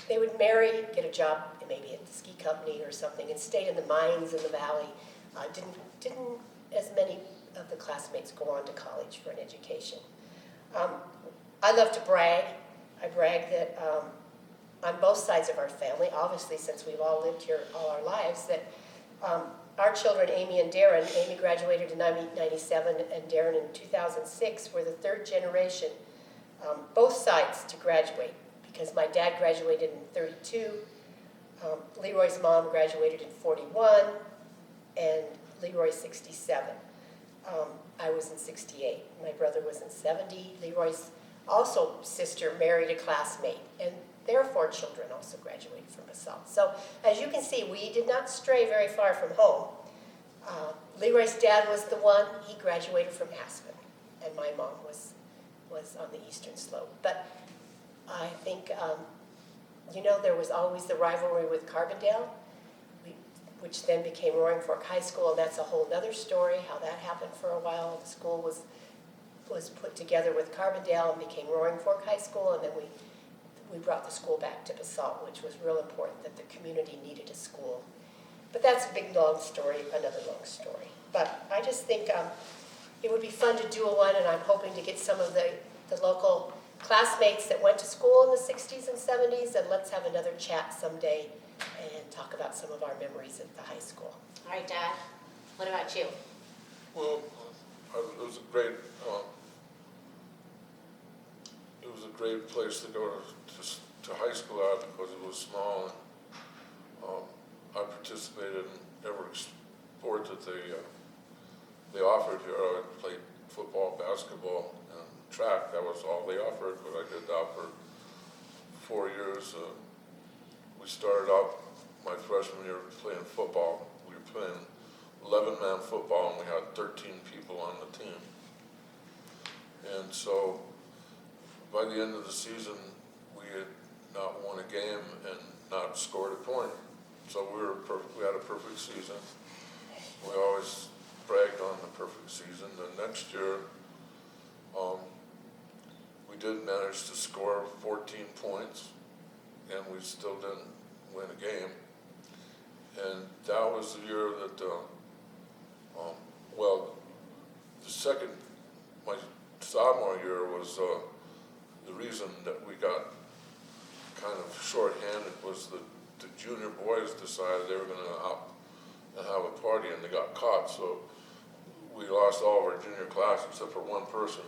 they would marry, get a job maybe at the ski company or something, and stayed in the mines in the valley. Didn't as many of the classmates go on to college for an education. I love to brag. I brag that on both sides of our family, obviously since we've all lived here all our lives, that our children, Amy and Darren, Amy graduated in 1997 and Darren in 2006, were the third generation, both sides to graduate, because my dad graduated in 32, Leroy's mom graduated in 41, and Leroy 67. I was in 68. My brother was in 70. Leroy's also sister married a classmate, and their 4 children also graduated from Basalt. So as you can see, we did not stray very far from home. Leroy's dad was the one. He graduated from Aspen, and my mom was on the eastern slope. But I think, there was always the rivalry with Carbondale, which then became Roaring Fork High School, and that's a whole other story, how that happened for a while. The school was put together with Carbondale and became Roaring Fork High School, and then we brought the school back to Basalt, which was real important, that the community needed a school. But that's a big, long story, another long story. But I just think it would be fun to do one, and I'm hoping to get some of the local classmates that went to school in the 60s and 70s, and let's have another chat someday and talk about some of our memories at the high school. All right, Dad, what about you? Well, it was a great place to go to high school at because it was small, and I participated in every sport that they offered here. I played football, basketball, and track. That was all they offered, but I did that for 4 years. We started out my freshman year playing football. We were playing 11-man football, and we had 13 people on the team. And so by the end of the season, we had not won a game and not scored a point. So we had a perfect season. We always bragged on the perfect season. The next year, we did manage to score 14 points, and we still didn't win a game. And that was the year that, my sophomore year was the reason that we got kind of short-handed was the junior boys decided they were going to have a party, and they got caught. So we lost all of our junior class except for one person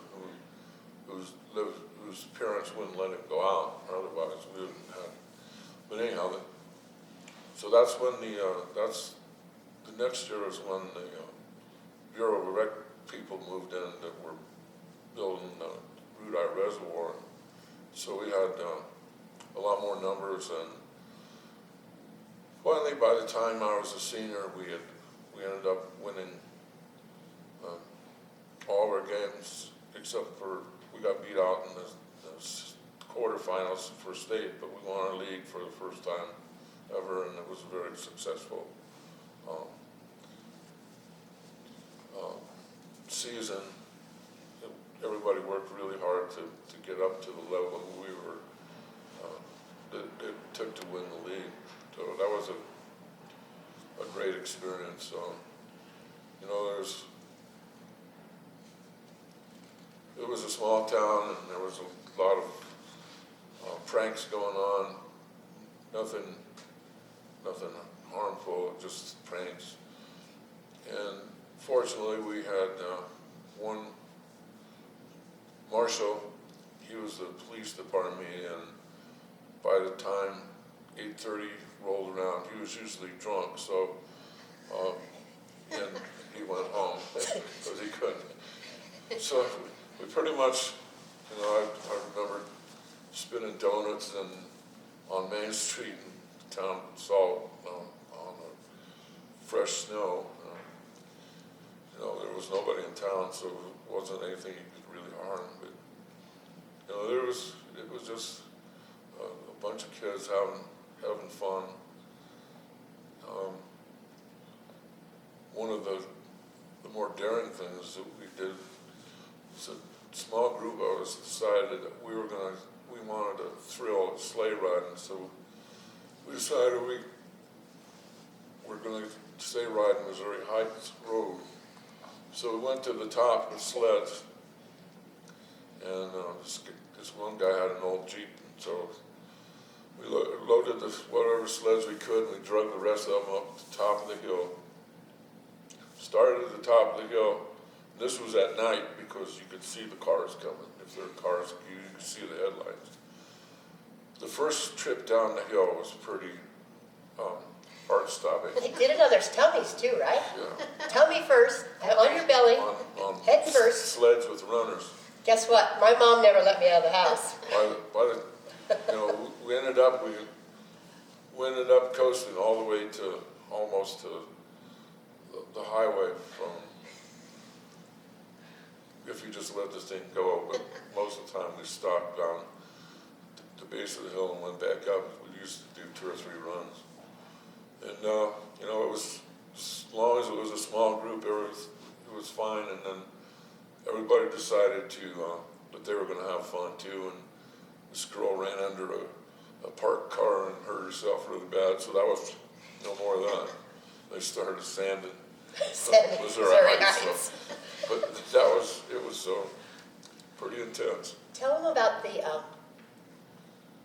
whose parents wouldn't let him go out. Otherwise, we wouldn't have. But anyhow, so that's when the next year is when the Bureau of Rec people moved in that were building the Duroux Reservoir. So we had a lot more numbers, and finally, by the time I was a senior, we ended up winning all of our games except for we got beat out in the quarterfinals for state, but we won our league for the first time ever, and it was very successful. Season. Everybody worked really hard to get up to the level we were that it took to win the league. So that was a great experience. It was a small town, and there was a lot of pranks going on. Nothing harmful, just pranks. And fortunately, we had one marshal. He was the police department, and by the time 8:30 rolled around, he was usually drunk. So, and he went home because he couldn't. So we pretty much, I remember spinning donuts on Main Street in town Salt on fresh snow. There was nobody in town, so it wasn't anything you could really harm. But it was just a bunch of kids having fun. One of the more daring things that we did was a small group of us decided that we wanted a thrill of sleigh riding, so we decided we're going to sleigh ride in Missouri Heights Road. So we went to the top with sleds, and this one guy had an old Jeep, so we loaded whatever sleds we could, and we drug the rest of them up to the top of the hill. Started at the top of the hill. This was at night because you could see the cars coming. If there were cars, you could see the headlights. The first trip down the hill was pretty heart-stopping. They did it on their tummies too, right? Yeah. Tummy first, on your belly, on head first. sleds with runners. Guess what? My mom never let me out of the house. We ended up coasting all the way to almost to the highway from, if you just let this thing go, but most of the time we stopped down the base of the hill and went back up. We used to do 2 or 3 runs. And, it was, as long as it was a small group, it was fine. And then everybody decided that they were going to have fun too. And this girl ran under a parked car and hurt herself really bad. So that was no more of that. They started sanding Missouri Heights. But it was pretty intense. Tell them about the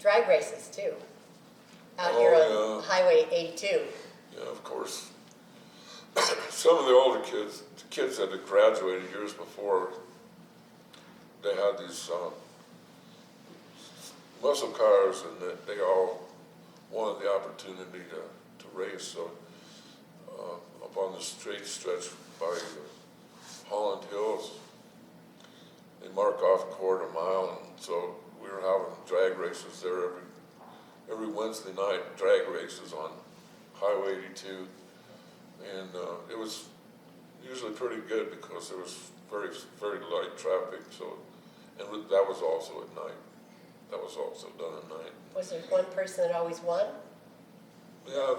drag races too, out here on Highway 82. Yeah, of course. Some of the older kids, the kids that had graduated years before, they had these muscle cars, and they all wanted the opportunity to race. So up on the straight stretch by Holland Hills, they mark off a mile, and so we were having drag races there every Wednesday night, drag races on Highway 82, and it was usually pretty good because there was very, very light traffic, so, and that was also at night. That was also done at night. Was there one person that always won? Yeah,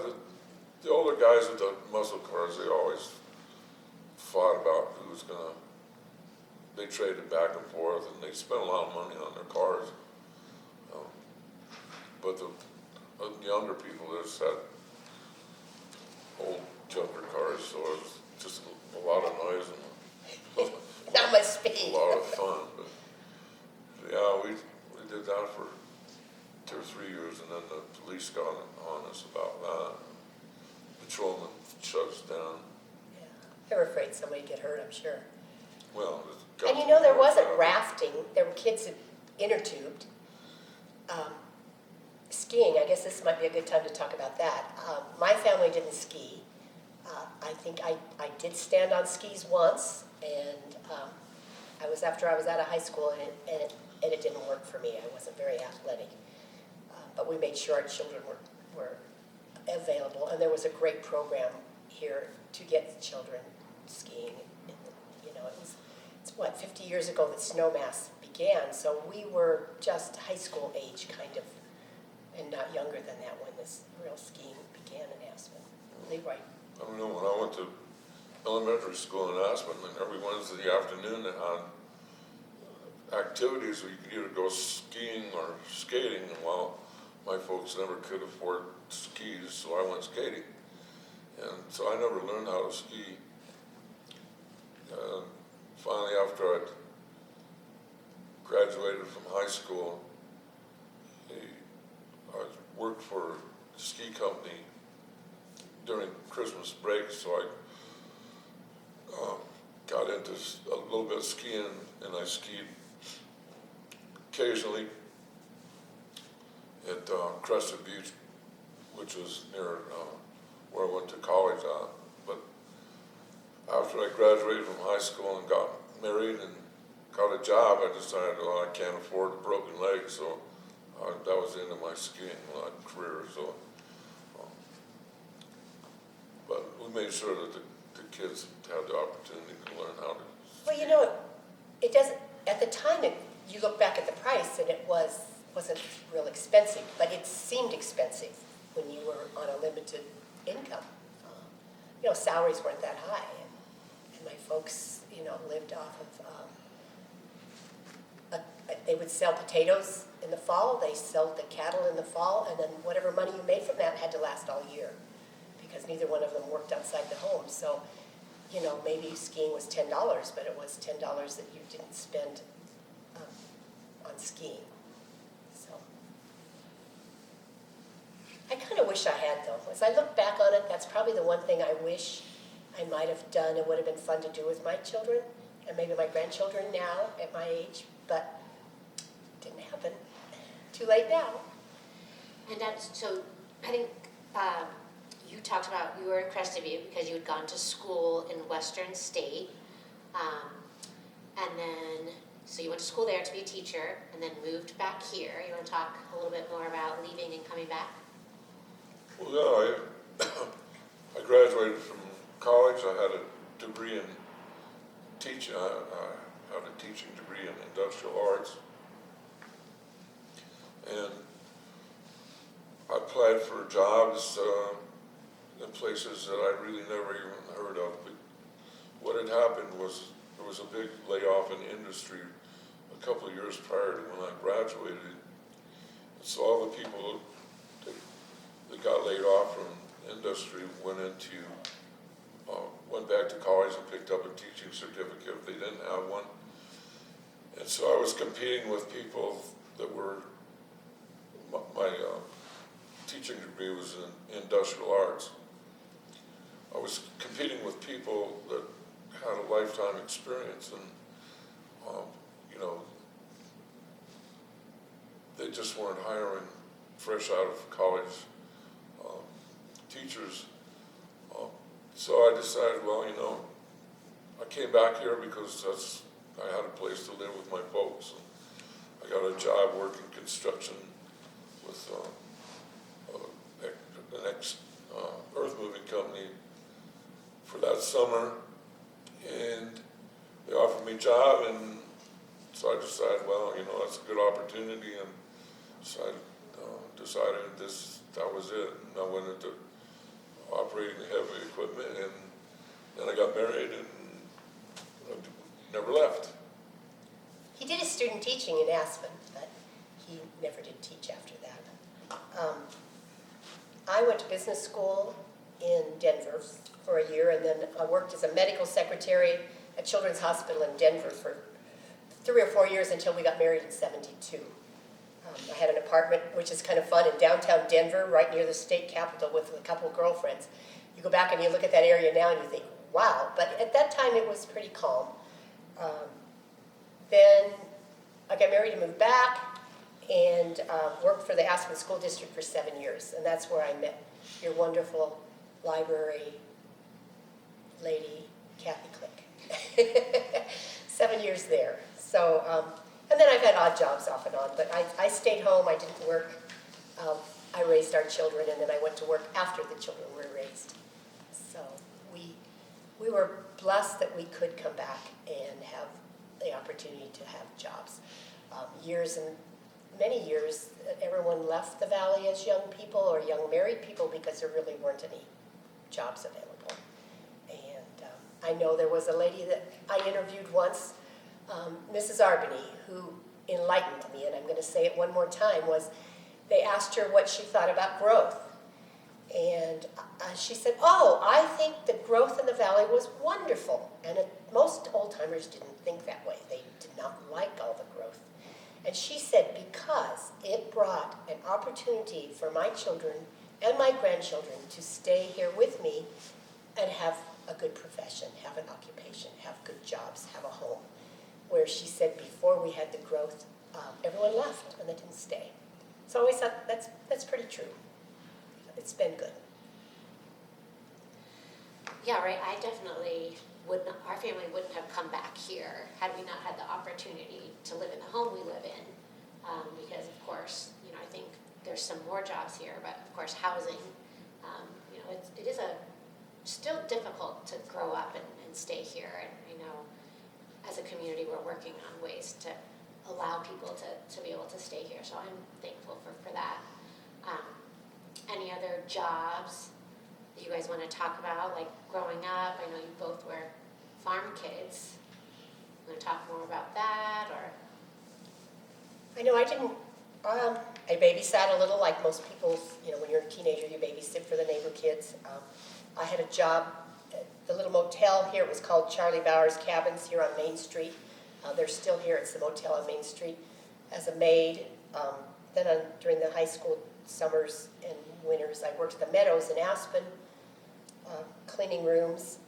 the older guys with the muscle cars, they always fought about who was gonna, they traded back and forth, and they spent a lot of money on their cars. But the younger people just had old junker cars, so it was just a lot of noise and Not much a speed. lot of fun. But yeah, we did that for 2 or 3 years, and then the police got on us about that. Patrolman shut us down. Yeah. They were afraid somebody'd get hurt, I'm sure. Well, And you know, there wasn't rafting. There were kids that inner tubed. Skiing, I guess this might be a good time to talk about that. My family didn't ski. I think I did stand on skis once, and after I was out of high school, and it didn't work for me. I wasn't very athletic. But we made sure our children were available, and there was a great program here to get children skiing. You know, it's 50 years ago that snowmass began, so we were just high school age, kind of, and not younger than that when this real skiing began in Aspen. Leroy. I don't know, when I went to elementary school in Aspen, and every Wednesday afternoon they had activities where you could either go skiing or skating, and while my folks never could afford skis, so I went skating. And so I never learned how to ski. Finally, after I graduated from high school, I worked for a ski company during Christmas break, so I got into a little bit of skiing, and I skied occasionally at Crested Beach, which was near where I went to college at. But after I graduated from high school and got married and got a job, I decided, well, I can't afford a broken leg, so that was the end of my skiing career. So, but we made sure that the kids had the opportunity to learn how to. Well, you know, it doesn't. At the time, you look back at the price, and it wasn't real expensive, but it seemed expensive when you were on a limited income. You know, salaries weren't that high, and my folks, you know, lived off of. They would sell potatoes in the fall. They sold the cattle in the fall, and then whatever money you made from that had to last all year, because neither one of them worked outside the home. So, you know, maybe skiing was $10, but it was $10 that you didn't spend on skiing. So, I kind of wish I had, though. As I look back on it, that's probably the one thing I wish I might have done. It would have been fun to do with my children, and maybe my grandchildren now at my age, but didn't happen. Too late now. And that's, so I think you talked about you were in Crested View because you had gone to school in Western State. And then, so you went to school there to be a teacher and then moved back here. You want to talk a little bit more about leaving and coming back? Well, yeah, I graduated from college. I had a degree in teaching. I had a teaching degree in industrial arts. And I applied for jobs in places that I really never even heard of. But what had happened was there was a big layoff in the industry a couple of years prior to when I graduated. So all the people that got laid off from industry went back to college and picked up a teaching certificate if they didn't have one. And so I was competing with people that were, my teaching degree was in industrial arts. I was competing with people that had a lifetime experience, and you know, they just weren't hiring fresh out of college teachers. So I decided, well, you know, I came back here because that's I had a place to live with my folks. And I got a job working construction with the next earth moving company for that summer, and they offered me a job, and so I decided, well, you know, that's a good opportunity, and so I decided that was it. And I went into operating heavy equipment, and then I got married and never left. He did his student teaching in Aspen, but he never did teach after that. I went to business school in Denver for a year, and then I worked as a medical secretary at Children's Hospital in Denver for 3 or 4 years until we got married in '72. I had an apartment, which is kind of fun, in downtown Denver, right near the state capitol with a couple of girlfriends. You go back and you look at that area now and you think, wow, but at that time it was pretty calm. Then I got married and moved back, and worked for the Aspen School District for 7 years, and that's where I met your wonderful library lady, Kathy Click. 7 years there. So, and then I've had odd jobs off and on, but I stayed home, I didn't work. I raised our children, and then I went to work after the children were raised. So we were blessed that we could come back and have the opportunity to have jobs. Years and many years, everyone left the valley as young people or young married people because there really weren't any jobs available. And I know there was a lady that I interviewed once, Mrs. Arbany, who enlightened me, and I'm going to say it one more time, was they asked her what she thought about growth. And she said, oh, I think the growth in the valley was wonderful. And most old-timers didn't think that way. They did not like all the growth. And she said, because it brought an opportunity for my children and my grandchildren to stay here with me and have a good profession, have an occupation, have good jobs, have a home. Where she said before we had the growth, everyone left and they didn't stay. So I always thought that's pretty true. It's been good. Yeah, right. I definitely our family wouldn't have come back here had we not had the opportunity to live in the home we live in. Because of course, you know, I think there's some more jobs here, but of course housing, you know, it is still difficult to grow up and stay here. And, you know, as a community, we're working on ways to allow people to be able to stay here. So I'm thankful for that. Any other jobs that you guys want to talk about, like growing up? I know you both were farm kids. You want to talk more about that, or? I know I didn't, I babysat a little, like most people, you know, when you're a teenager, you babysit for the neighbor kids. I had a job at the little motel here. It was called Charlie Bowers Cabins here on Main Street. They're still here. It's the motel on Main Street. As a maid, then during the high school summers and winters, I worked at the Meadows in Aspen, cleaning rooms,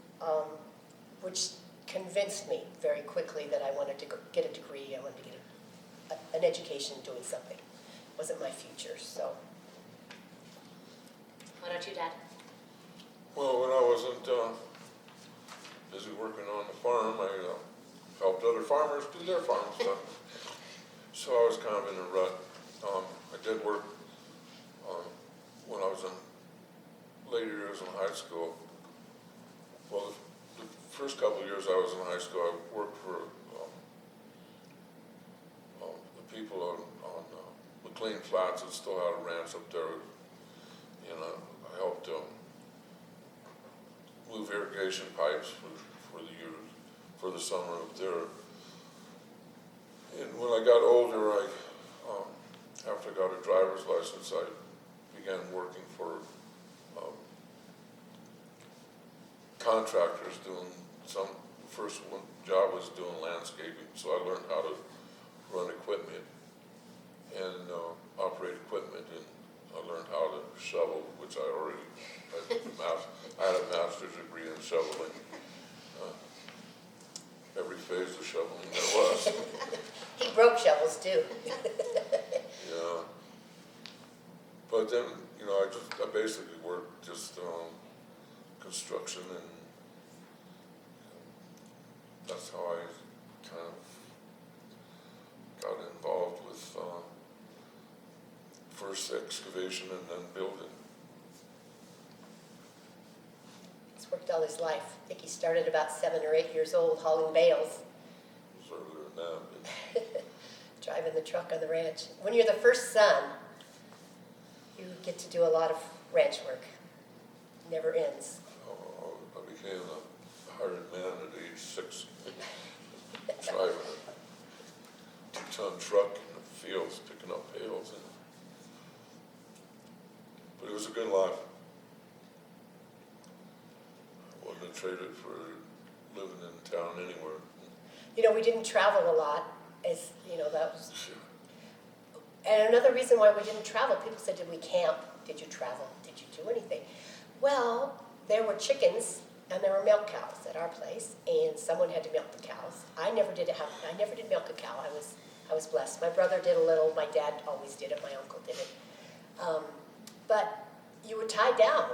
which convinced me very quickly that I wanted to get a degree. I wanted to get an education doing something. It wasn't my future, so. What about you, Dad? Well, when I wasn't busy working on the farm, I helped other farmers do their farm stuff. So I was kind of in a rut. I did work when I was in later years in high school. Well, the first couple of years I was in high school, I worked for the people on McLean Flats that still had a ranch up there. You know, I helped move irrigation pipes for the year, for the summer up there. And when I got older, after I got a driver's license, I began working for contractors doing first one job was doing landscaping, so I learned how to run equipment and operate equipment, and I learned how to shovel, which I had a master's degree in shoveling. Every phase of shoveling there was. He broke shovels too. Yeah. But then, you know, I basically worked just construction, and that's how I kind of first excavation and then building. He's worked all his life. I think he started about 7 or 8 years old hauling bales, It was earlier than that, but driving the truck on the ranch. When you're the first son, you get to do a lot of ranch work. Never ends. I became a hired man at age 6, driving a 2-ton truck in the fields, picking up bales. But it was a good life. I wouldn't have traded for living in town anywhere. You know, we didn't travel a lot, as you know, that was. And another reason why we didn't travel, people said, did we camp? Did you travel? Did you do anything? Well, there were chickens and there were milk cows at our place, and someone had to milk the cows. I never did milk a cow. I was blessed. My brother did a little. My dad always did it. My uncle did it. But you were tied down.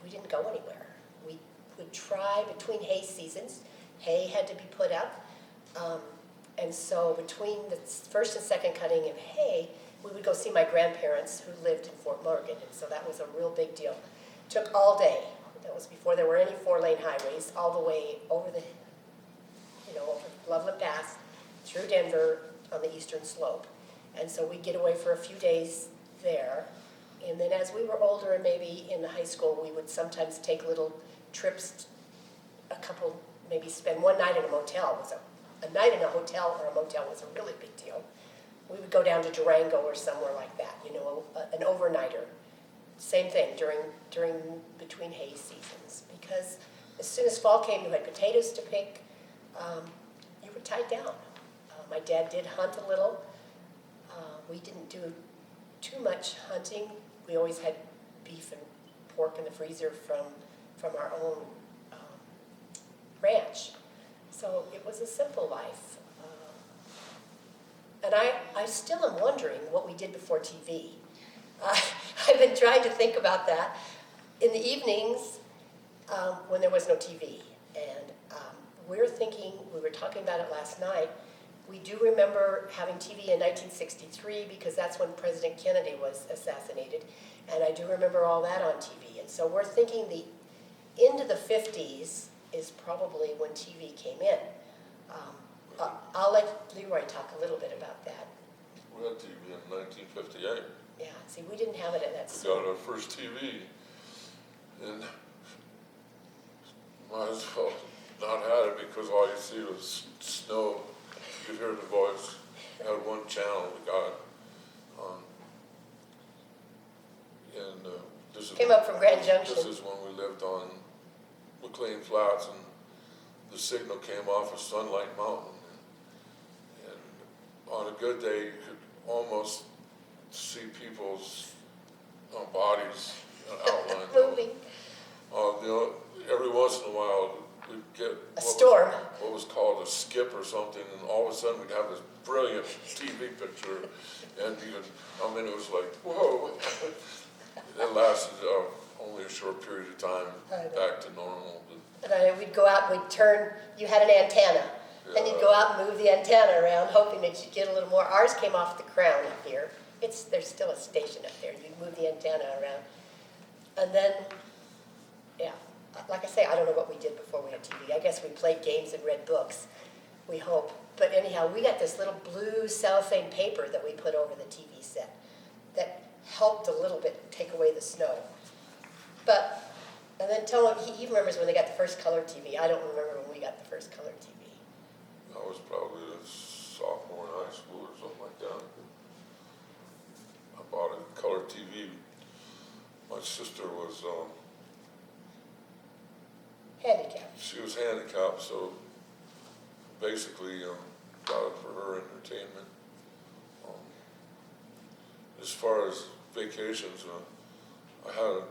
We didn't go anywhere. We would try between hay seasons. Hay had to be put up. And so between the first and second cutting of hay, we would go see my grandparents who lived in Fort Morgan. And so that was a real big deal. Took all day. That was before there were any 4-lane highways, all the way over over Loveland Pass, through Denver on the eastern slope. And so we'd get away for a few days there. And then as we were older and maybe in the high school, we would sometimes take little trips, maybe spend one night in a motel. A night in a hotel or a motel was a really big deal. We would go down to Durango or somewhere like that, an overnighter. Same thing between hay seasons, because as soon as fall came, you had potatoes to pick. You were tied down. My dad did hunt a little. We didn't do too much hunting. We always had beef and pork in the freezer from our own ranch. So it was a simple life. And I still am wondering what we did before TV. I've been trying to think about that. In the evenings, when there was no TV, and we were talking about it last night, we do remember having TV in 1963 because that's when President Kennedy was assassinated, and I do remember all that on TV. And so we're thinking the end of the 50s is probably when TV came in. I'll let Leroy talk a little bit about that. We had TV in 1958. Yeah, see, we didn't have it at that We got our first TV, and might as well not had it because all you see was snow. You could hear the voice. We had one channel we got on. And this is Came up from Grand Junction. This is when we lived on McLean Flats, and the signal came off of Sunlight Mountain. And on a good day, you could almost see people's bodies outlined. Moving. Every once in a while, we'd get Storm. what was called a skip or something, and all of a sudden we'd have this brilliant TV picture, and it was like, whoa. It lasted only a short period of time, back to normal. And we'd go out and we'd turn, you had an antenna, and you'd go out and move the antenna around, hoping that you'd get a little more. Ours came off the crown up here. There's still a station up there. You'd move the antenna around. And then, like I say, I don't know what we did before we had TV. I guess we played games and read books, we hope. But anyhow, we got this little blue cellophane paper that we put over the TV set that helped a little bit take away the snow. And then tell him, he remembers when they got the first color TV. I don't remember when we got the first color TV. I was probably a sophomore in high school or something like that. I bought a color TV. My sister was, Handicapped. she was handicapped, so basically got it for her entertainment. As far as vacations, I had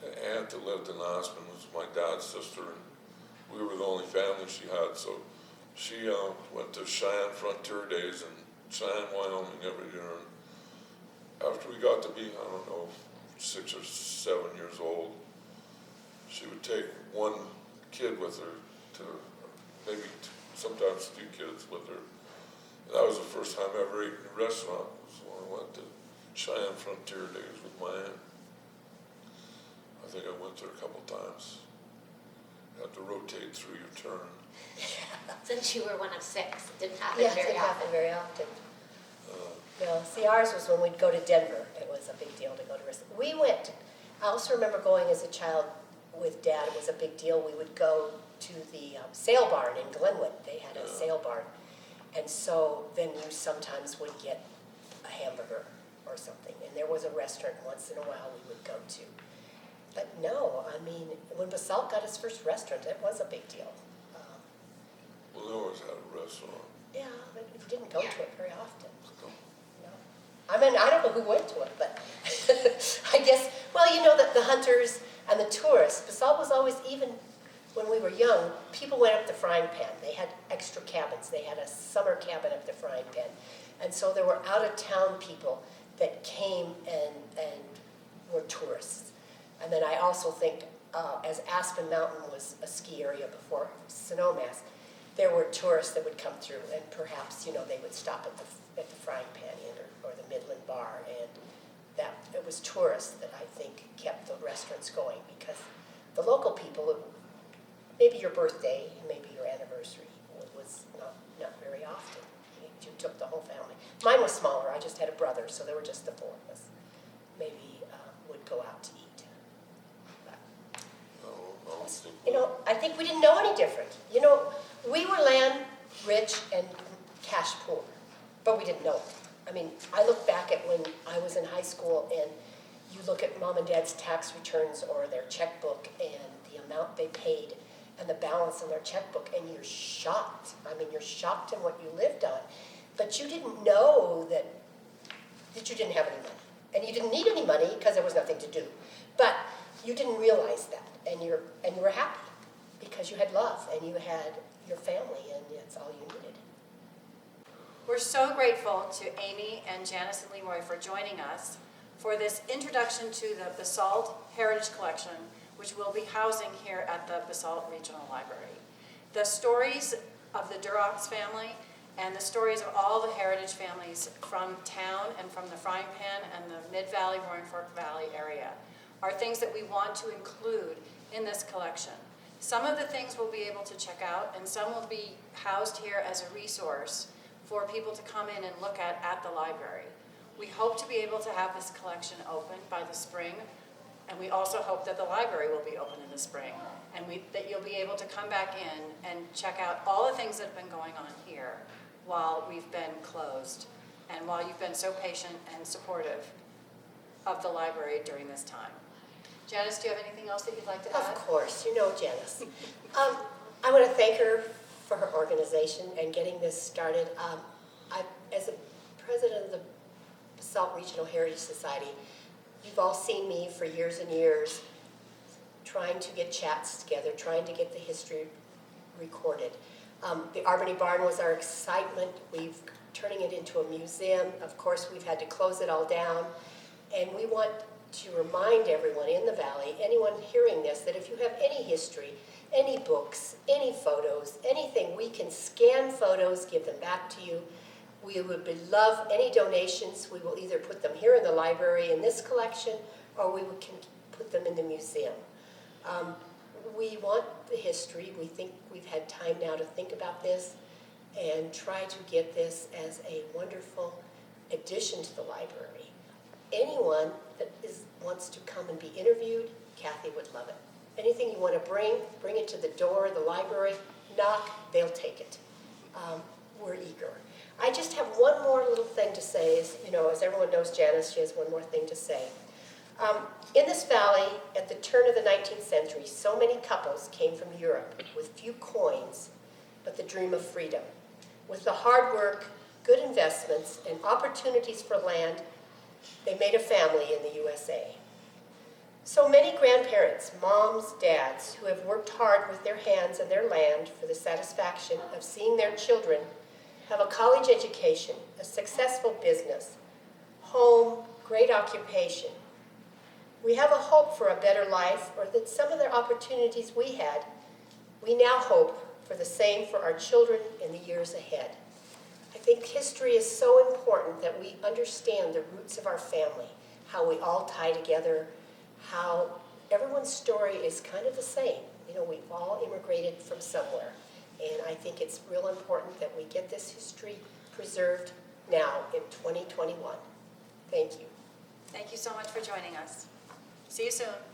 an aunt that lived in Aspen, was my dad's sister, and we were the only family she had, so she went to Cheyenne Frontier Days in Cheyenne, Wyoming every year. And after we got to be, 6 or 7 years old, she would take one kid with her sometimes 2 kids with her. And that was the first time I ever ate in a restaurant. It was one of went to Cheyenne Frontier Days with my aunt. I think I went there a couple times. Had to rotate through your turn. Since you were one of six, it didn't happen Yeah, it very didn't happen often. very often. No, see, ours was when we'd go to Denver. It was a big deal to go to We went, I also remember going as a child with Dad. It was a big deal. We would go to the sail barn in Glenwood. They had a sail barn. And so then you sometimes would get a hamburger or something. And there was a restaurant once in a while we would go to. But no, I mean, when Basalt got his first restaurant, it was a big deal. Well, they always had a restaurant. Yeah, but we didn't go to it very often. No. I mean, I don't know who went to it, but I guess, well, you know, the hunters and the tourists, Basalt was always, even when we were young, people went up the frying pan. They had extra cabins. They had a summer cabin up the frying pan. And so there were out-of-town people that came and were tourists. And then I also think, as Aspen Mountain was a ski area before Snowmass, there were tourists that would come through, and perhaps, you know, they would stop at the frying pan inn or the Midland Bar, and that it was tourists that I think kept the restaurants going, because the local people, maybe your birthday, maybe your anniversary, was not very often. You took the whole family. Mine was smaller. I just had a brother, so there were just the four of us. Maybe would go out to eat. You know, I think we didn't know any different. You know, we were land rich and cash poor, but we didn't know it. I mean, I look back at when I was in high school, and you look at Mom and Dad's tax returns or their checkbook and the amount they paid and the balance in their checkbook, and you're shocked. I mean, you're shocked in what you lived on. But you didn't know that you didn't have any money. And you didn't need any money because there was nothing to do. But you didn't realize that. And you were happy because you had love and you had your family, and that's all you needed. We're so grateful to Amy and Janice and Leroy for joining us for this introduction to the Basalt Heritage Collection, which we'll be housing here at the Basalt Regional Library. The stories of the Duroux family and the stories of all the heritage families from town and from the Frying Pan and the Mid-Valley, Roaring Fork Valley area are things that we want to include in this collection. Some of the things we'll be able to check out, and some will be housed here as a resource for people to come in and look at the library. We hope to be able to have this collection open by the spring, and we also hope that the library will be open in the spring, and that you'll be able to come back in and check out all the things that have been going on here while we've been closed, and while you've been so patient and supportive of the library during this time. Janice, do you have anything else that you'd like to add? Of course, you know Janice. I want to thank her for her organization and getting this started. As the president of the Basalt Regional Heritage Society, you've all seen me for years and years trying to get chats together, trying to get the history recorded. The Albany Barn was our excitement. We've turning it into a museum. Of course, we've had to close it all down. And we want to remind everyone in the Valley, anyone hearing this, that if you have any history, any books, any photos, anything, we can scan photos, give them back to you. We would love any donations. We will either put them here in the library in this collection, or we can put them in the museum. We want the history. We think we've had time now to think about this and try to get this as a wonderful addition to the library. Anyone that wants to come and be interviewed, Kathy would love it. Anything you want to bring it to the door of the library, knock, they'll take it. We're eager. I just have one more little thing to say. As everyone knows Janice, she has one more thing to say. In this valley, at the turn of the 19th century, so many couples came from Europe with few coins, but the dream of freedom. With the hard work, good investments, and opportunities for land, they made a family in the USA. So many grandparents, moms, dads, who have worked hard with their hands and their land for the satisfaction of seeing their children have a college education, a successful business, home, great occupation. We have a hope for a better life, or that some of the opportunities we had, we now hope for the same for our children in the years ahead. I think history is so important that we understand the roots of our family, how we all tie together, how everyone's story is kind of the same. You know, we've all immigrated from somewhere. And I think it's real important that we get this history preserved now in 2021. Thank you. Thank you so much for joining us. See you soon.